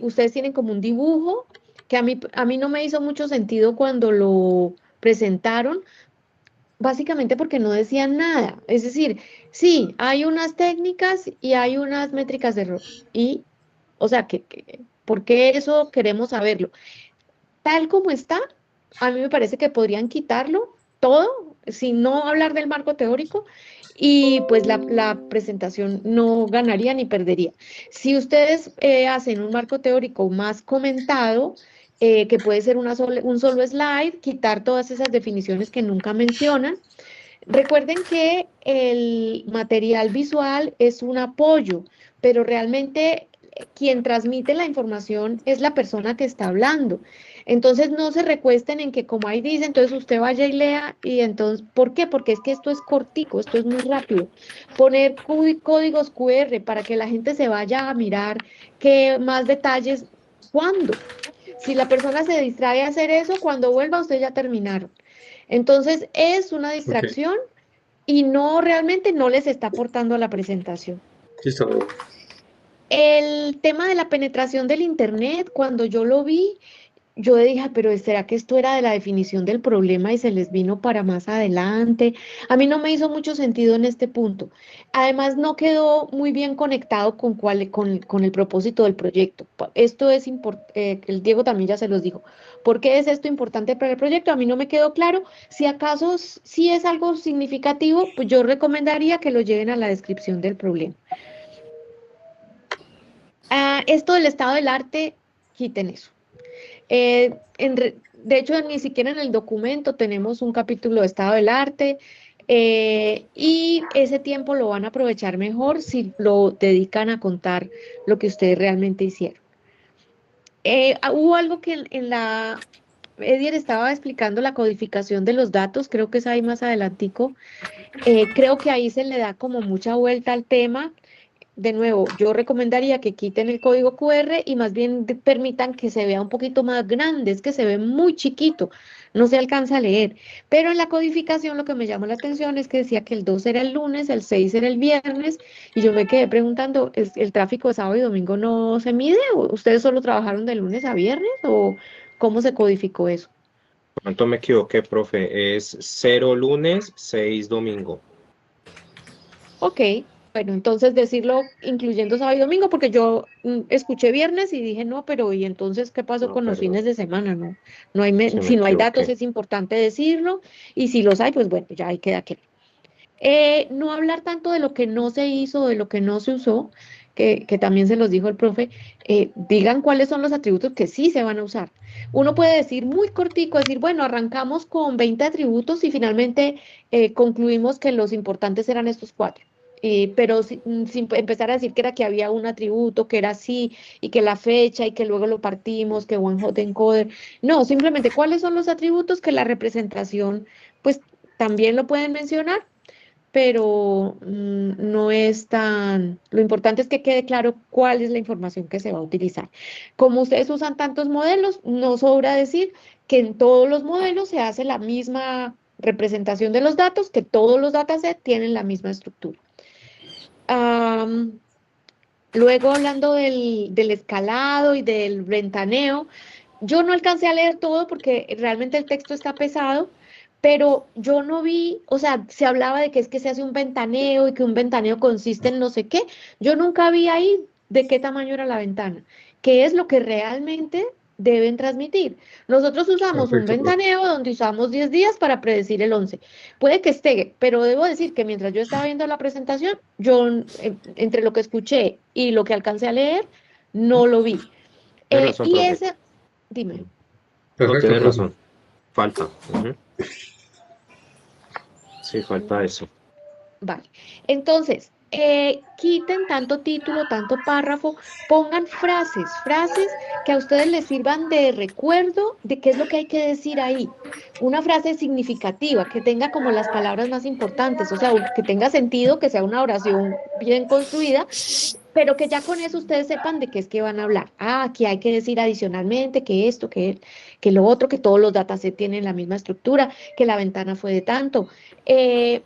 ustedes tienen como un dibujo que a mí no me hizo mucho sentido cuando lo presentaron, básicamente porque no decían nada. Es decir, sí, hay unas técnicas y hay unas métricas de error. Y, o sea, ¿por qué eso queremos saberlo? Tal como está, a mí me parece que podrían quitarlo todo, sin no hablar del marco teórico, y pues la presentación no ganaría ni perdería. Si ustedes hacen un marco teórico más comentado, que puede ser un solo slide, quitar todas esas definiciones que nunca mencionan. Recuerden que el material visual es un apoyo, pero realmente quien transmite la información es la persona que está hablando. Entonces no se recuesten en que como ahí dice, entonces usted vaya y lea y entonces, ¿por qué? Porque es que esto es cortico, esto es muy rápido. Poner códigos QR para que la gente se vaya a mirar qué más detalles, ¿cuándo? Si la persona se distrae a hacer eso, cuando vuelva usted ya terminaron. Entonces es una ok, distracción y no realmente no les está aportando a la presentación. listo. El tema de la penetración del Internet, cuando yo lo vi, yo dije, "Ah, pero ¿será que esto era de la definición del problema y se les vino para más adelante?" A mí no me hizo mucho sentido en este punto. Además, no quedó muy bien conectado con el propósito del proyecto. Esto es importante, el Diego también ya se los dijo. ¿Por qué es esto importante para el proyecto? A mí no me quedó claro. Si acaso sí es algo significativo, pues yo recomendaría que lo lleven a la descripción del problema. Esto del estado del arte, quiten eso. De hecho, ni siquiera en el documento tenemos un capítulo de estado del arte, y ese tiempo lo van a aprovechar mejor si lo dedican a contar lo que ustedes realmente hicieron. Hubo algo que Edier estaba explicando la codificación de los datos, creo que es ahí más adelantico. Creo que ahí se le da como mucha vuelta al tema. De nuevo, yo recomendaría que quiten el código QR y más bien permitan que se vea un poquito más grande, es que se ve muy chiquito, no se alcanza a leer. Pero en la codificación lo que me llamó la atención es que decía que el 2 era el lunes, el 6 era el viernes, y yo me quedé preguntando, ¿el tráfico de sábado y domingo no se mide? ¿O ustedes solo trabajaron de lunes a viernes? ¿O cómo se codificó eso? ¿Cuánto me equivoqué, profe? Es 0 lunes, 6 domingo. Ok, bueno, entonces decirlo incluyendo sábado y domingo, porque yo escuché viernes y dije, no, pero ¿y entonces qué pasó No, con los perdón, fines de semana? No, se me si no hay datos equivoqué. es importante decirlo, y si los hay, pues bueno, ya ahí queda claro. No hablar tanto de lo que no se hizo, de lo que no se usó, que también se los dijo el profe. Digan cuáles son los atributos que sí se van a usar. Uno puede decir muy cortico, decir, bueno, arrancamos con 20 atributos y finalmente concluimos que los importantes eran estos 4. pero sin empezar a decir que era que había un atributo, que era así, y que la fecha, y que luego lo partimos, que one hot encoder. No, simplemente cuáles son los atributos que la representación, pues también lo pueden mencionar, pero no es tan, lo importante es que quede claro cuál es la información que se va a utilizar. Como ustedes usan tantos modelos, no sobra decir que en todos los modelos se hace la misma representación de los datos, que todos los datasets tienen la misma estructura. Luego, hablando del escalado y del ventaneo, yo no alcancé a leer todo porque realmente el texto está pesado, pero yo no vi, o sea, se hablaba de que es que se hace un ventaneo y que un ventaneo consiste en no sé qué. Yo nunca vi ahí de qué tamaño era la ventana, qué es lo que realmente deben transmitir. Nosotros usamos un Perfecto, profe. ventaneo donde usamos 10 días para predecir el 11. Puede que esté, pero debo decir que mientras yo estaba viendo la presentación, yo entre lo que escuché y lo que alcancé a leer, no lo vi. Tienes razón, Y profe. ese, dime. No, Perfecto, tienes profe. razón. Falta. Ujú. Sí, falta eso. Vale. Entonces, quiten tanto título, tanto párrafo, pongan frases que a ustedes les sirvan de recuerdo de qué es lo que hay que decir ahí. Una frase significativa, que tenga como las palabras más importantes, o sea, que tenga sentido, que sea una oración bien construida, pero que ya con eso ustedes sepan de qué es que van a hablar. Ah, aquí hay que decir adicionalmente que esto, que lo otro, que todos los datasets tienen la misma estructura, que la ventana fue de tanto. Eh,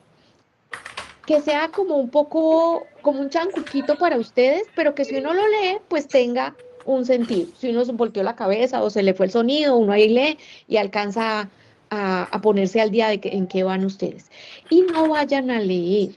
que sea como un poco, como un chancuquito para ustedes, pero que si uno lo lee, pues tenga un sentido. Si uno se volteó la cabeza o se le fue el sonido, uno ahí lee y alcanza a ponerse al día de en qué van ustedes. Y no vayan a leer.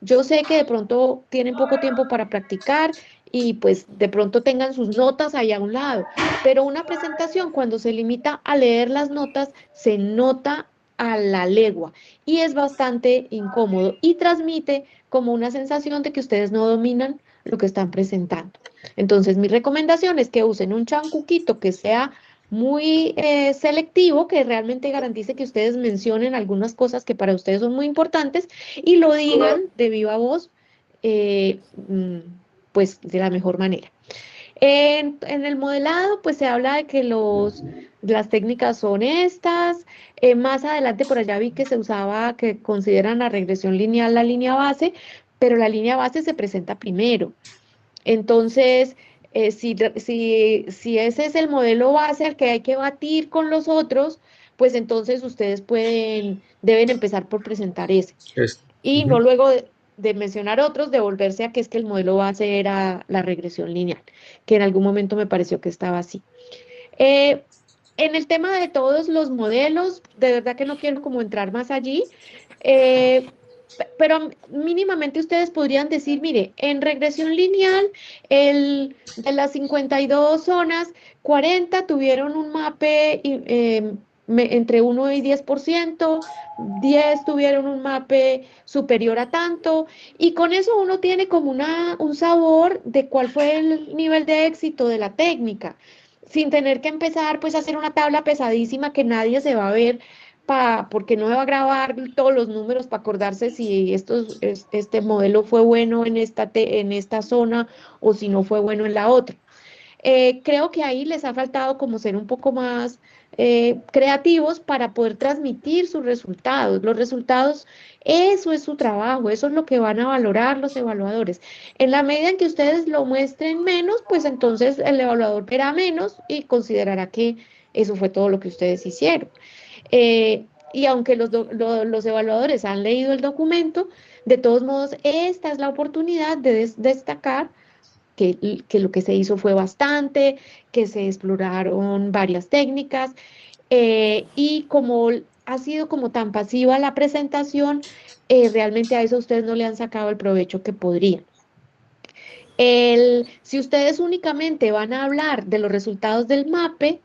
Yo sé que de pronto tienen poco tiempo para practicar y pues de pronto tengan sus notas ahí a un lado, pero una presentación cuando se limita a leer las notas se nota a la legua y es bastante incómodo y transmite como una sensación de que ustedes no dominan lo que están presentando. Entonces, mi recomendación es que usen un chancuquito que sea muy selectivo, que realmente garantice que ustedes mencionen algunas cosas que para ustedes son muy importantes y lo digan de viva voz, eh, mm, pues de la mejor manera. En el modelado, pues se habla de que las técnicas son estas. Más adelante por allá vi que se usaba, que consideran la regresión lineal la línea base, pero la línea base se presenta primero. Entonces, si ese es el modelo base al que hay que batir con los otros, pues entonces ustedes deben empezar por presentar ese y no Ujú. luego de mencionar otros, devolverse a que es que el modelo base era la regresión lineal, que en algún momento me pareció que estaba así. Eh, en el tema de todos los modelos, de verdad que no quiero como entrar más allí, pero mínimamente ustedes podrían decir, mire, en regresión lineal, de las 52 zonas, 40 tuvieron un mape entre 1 y 10%, 10 tuvieron un mape superior a tanto, y con eso uno tiene como un sabor de cuál fue el nivel de éxito de la técnica sin tener que empezar pues a hacer una tabla pesadísima que nadie se va a ver porque no se va a grabar todos los números para acordarse si este modelo fue bueno en esta zona o si no fue bueno en la otra. Creo que ahí les ha faltado como ser un poco más creativos para poder transmitir sus resultados. Los resultados, eso es su trabajo, eso es lo que van a valorar los evaluadores. En la medida en que ustedes lo muestren menos, pues entonces el evaluador verá menos y considerará que eso fue todo lo que ustedes hicieron. Y aunque los evaluadores han leído el documento, de todos modos, esta es la oportunidad de destacar que lo que se hizo fue bastante, que se exploraron varias técnicas y como ha sido como tan pasiva la presentación, realmente a eso ustedes no le han sacado el provecho que podrían. Si ustedes únicamente van a hablar de los resultados del MAPE,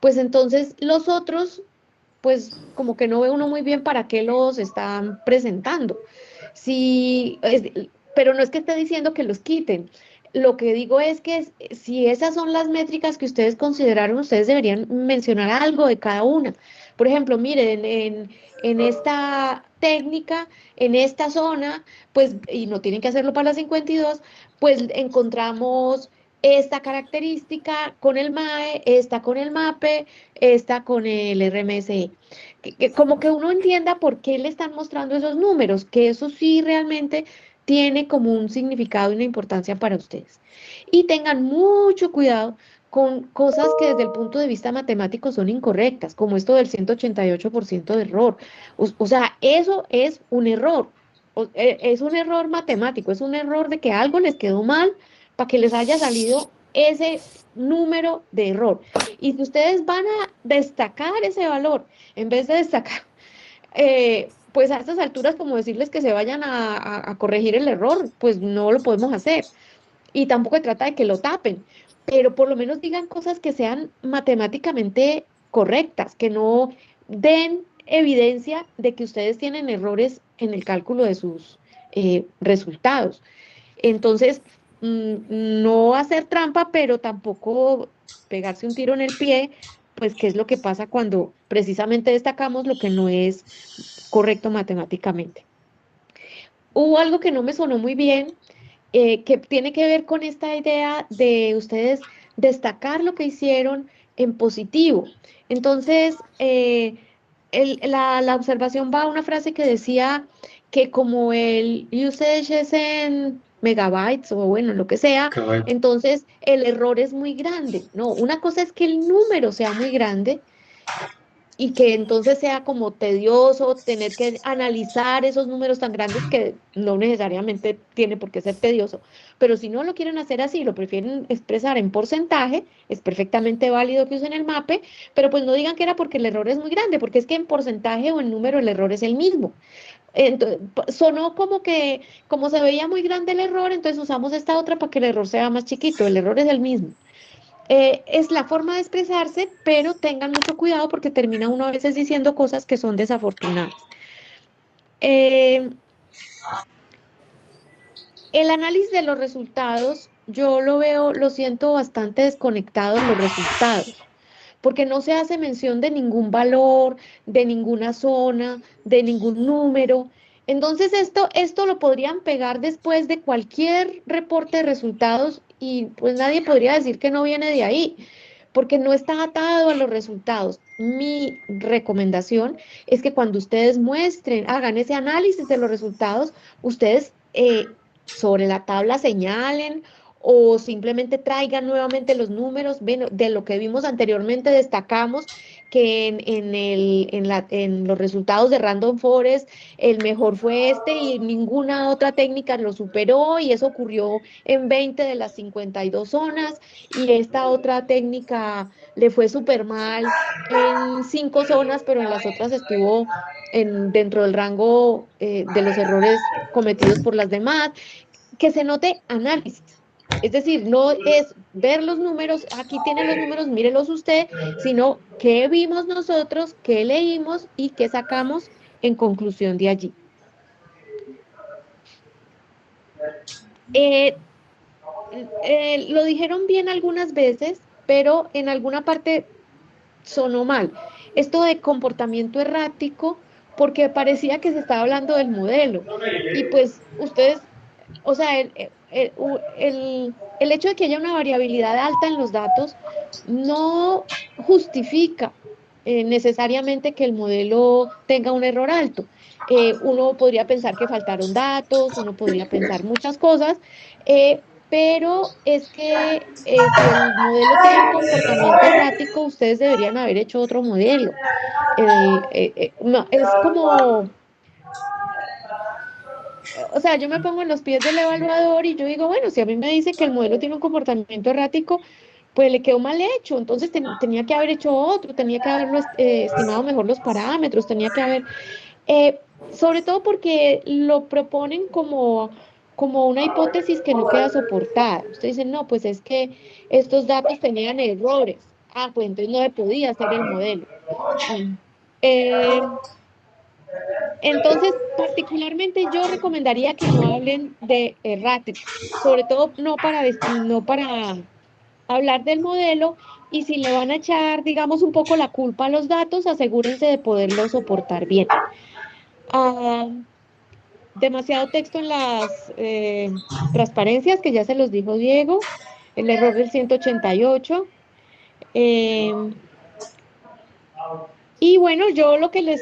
pues entonces los otros, pues como que no ve uno muy bien para qué los están presentando. Sí, pero no es que esté diciendo que los quiten. Lo que digo es que si esas son las métricas que ustedes consideraron, ustedes deberían mencionar algo de cada una, Por ejemplo, miren, en esta técnica, en esta zona, pues, y no tienen que hacerlo para la 52, pues encontramos esta característica con el MAE, esta con el MAPE, esta con el RMSE. Como que uno entienda por qué le están mostrando esos números, que eso sí realmente tiene como un significado y una importancia para ustedes. Y tengan mucho cuidado con cosas que desde el punto de vista matemático son incorrectas, como esto del 188% de error. O sea, eso es un error. Es un error matemático, es un error de que algo les quedó mal para que les haya salido ese número de error. Y si ustedes van a destacar ese valor, en vez de destacar, pues a estas alturas, como decirles que se vayan a corregir el error, pues no lo podemos hacer. Y tampoco se trata de que lo tapen, pero por lo menos digan cosas que sean matemáticamente correctas, que no den evidencia de que ustedes tienen errores en el cálculo de sus resultados. Entonces, no hacer trampa, pero tampoco pegarse un tiro en el pie, pues qué es lo que pasa cuando precisamente destacamos lo que no es correcto matemáticamente. Hubo algo que no me sonó muy bien, que tiene que ver con esta idea de ustedes destacar lo que hicieron en positivo. Entonces, la observación va a una frase que decía que como el usage es en megabytes o bueno, lo que sea, Cabal. entonces el error es muy grande. No, una cosa es que el número sea muy grande y que entonces sea como tedioso tener que analizar esos números tan grandes que no necesariamente tiene por qué ser tedioso, pero si no lo quieren hacer así, lo prefieren expresar en porcentaje, es perfectamente válido que usen el MAPE, pero pues no digan que era porque el error es muy grande, porque es que en porcentaje o en número el error es el mismo. Entonces, sonó como que, como se veía muy grande el error, entonces usamos esta otra para que el error sea más chiquito, el error es el mismo. Es la forma de expresarse, pero tengan mucho cuidado porque termina uno a veces diciendo cosas que son desafortunadas. Eh, el análisis de los resultados, yo lo veo, lo siento bastante desconectado en los resultados, porque no se hace mención de ningún valor, de ninguna zona, de ningún número. Entonces esto lo podrían pegar después de cualquier reporte de resultados y pues nadie podría decir que no viene de ahí, porque no está atado a los resultados. Mi recomendación es que cuando ustedes muestren, hagan ese análisis de los resultados, ustedes sobre la tabla señalen o simplemente traigan nuevamente los números. Ven, de lo que vimos anteriormente, destacamos que en los resultados de Random Forest el mejor fue este y ninguna otra técnica lo superó y eso ocurrió en 20 de las 52 zonas y esta otra técnica le fue súper mal en 5 zonas, pero en las otras estuvo dentro del rango de los errores cometidos por las demás, que se note análisis. Es decir, no es ver los números, aquí tiene los números, mírelos usted, sino qué vimos nosotros, qué leímos y qué sacamos en conclusión de allí. Eh, lo dijeron bien algunas veces, pero en alguna parte sonó mal. Esto de comportamiento errático, porque parecía que se estaba hablando del modelo. Y pues ustedes, o sea, el hecho de que haya una variabilidad alta en los datos no justifica necesariamente que el modelo tenga un error alto. Uno podría pensar que faltaron datos, uno podría pensar muchas cosas, pero es que si el modelo tiene un comportamiento errático, ustedes deberían haber hecho otro modelo. No, es como, o sea, yo me pongo en los pies del evaluador y yo digo, bueno, si a mí me dice que el modelo tiene un comportamiento errático, pues le quedó mal hecho, entonces tenía que haber hecho otro, tenía que haberlo estimado mejor los parámetros, tenía que haber, sobre todo porque lo proponen como una hipótesis que no queda soportada. Ustedes dicen, no, pues es que estos datos tenían errores. Ah, pues entonces no se podía hacer el modelo. Mm. Eh, entonces, particularmente yo recomendaría que no hablen de errático, sobre todo no para hablar del modelo y si le van a echar, digamos, un poco la culpa a los datos, asegúrense de poderlo soportar bien. Ah, demasiado texto en las transparencias, que ya se los dijo Diego, el error del 188. em, y bueno, yo lo que les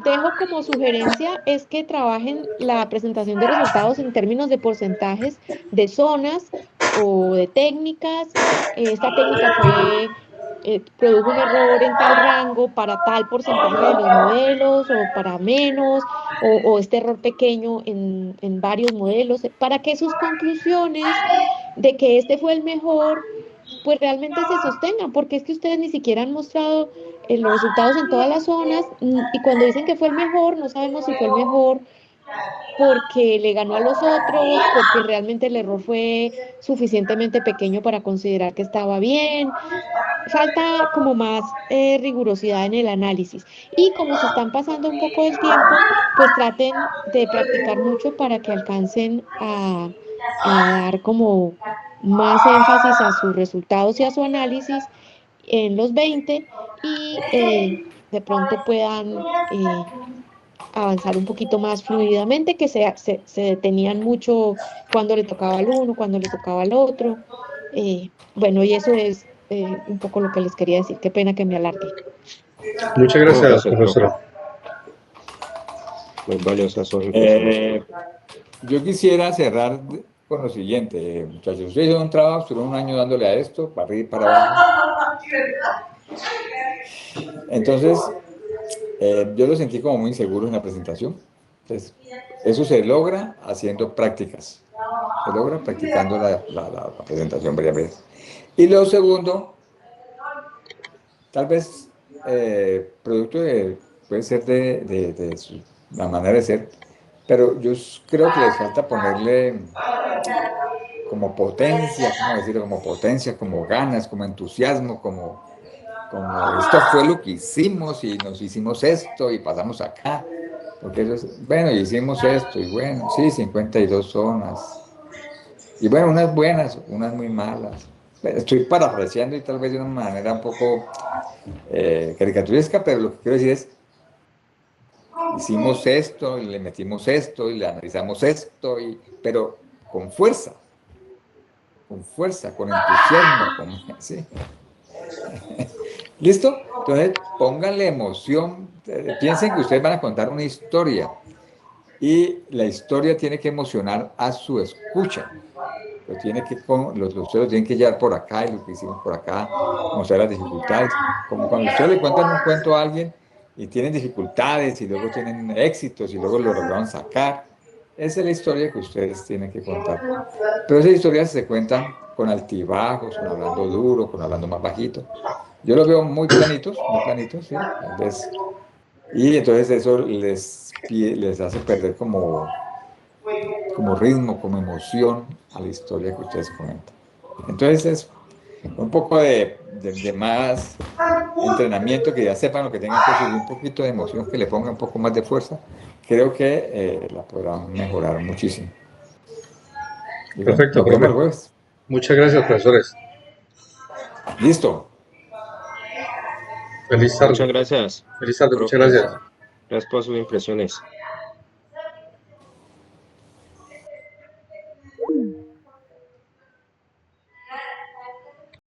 dejo como sugerencia es que trabajen la presentación de resultados en términos de porcentajes de zonas o de técnicas. Esta técnica produjo un error en tal rango para tal porcentaje de los modelos o para menos, o este error pequeño en varios modelos, para que sus conclusiones de que este fue el mejor, pues realmente se sostengan, porque es que ustedes ni siquiera han mostrado los resultados en todas las zonas, y cuando dicen que fue el mejor, no sabemos si fue el mejor porque le ganó a los otros, porque realmente el error fue suficientemente pequeño para considerar que estaba bien. Falta como más rigurosidad en el análisis. Y como se están pasando un poco del tiempo, pues traten de practicar mucho para que alcancen a dar como más énfasis a sus resultados y a su análisis en los 20, y de pronto puedan avanzar un poquito más fluidamente, que se detenían mucho cuando le tocaba al uno, cuando le tocaba al otro. Bueno, y eso es un poco lo que les quería decir. Qué pena que me alargué. Muchas No, gracias, gracias, profe. profesora. Muy valiosas sus impresiones. Yo quisiera cerrar con lo siguiente, muchachos. Ustedes hicieron un trabajo, estuvieron un año dándole a esto, para arriba y para abajo. Entonces, yo lo sentí como muy inseguro en la presentación. Entonces, eso se logra haciendo prácticas. Se logra practicando la presentación varias veces. Y lo segundo, tal vez producto puede ser la manera de ser, pero creo que les falta ponerle como potencia, ¿cómo decirlo? Como potencia, como ganas, como entusiasmo, como esto fue lo que hicimos y nos hicimos esto y pasamos acá. Porque eso es, bueno, hicimos esto y bueno, sí, 52 zonas. Y bueno, unas buenas, unas muy malas. Estoy parafraseando y tal vez de una manera un poco caricaturesca, pero lo que quiero decir es, hicimos esto y le metimos esto y le analizamos esto, pero con fuerza, con entusiasmo, ¿sí? ¿Listo? Entonces, pónganle emoción, piensen que ustedes van a contar una historia y la historia tiene que emocionar a su escucha. Ustedes lo tienen que llevar por acá y lo que hicimos por acá, mostrar las dificultades. Como cuando ustedes le cuentan un cuento a alguien y tienen dificultades y luego tienen éxitos y luego lo lograron sacar. Esa es la historia que ustedes tienen que contar. Pero esas historias se cuentan con altibajos, con hablando duro, con hablando más bajito. Yo los veo muy planitos, ¿sí? Y entonces eso les hace perder como ritmo, como emoción a la historia que ustedes comentan. Entonces es un poco de más entrenamiento, que ya sepan lo que tengan que subir, un poquito de emoción, que le pongan un poco más de fuerza. Creo que la podrán mejorar muchísimo. Y bueno, Perfecto, nos vemos profe. el jueves. Muchas gracias, profesores. Listo. Feliz Muchas tarde. gracias, Feliz tarde, muchas profe. gracias. Gracias por sus impresiones.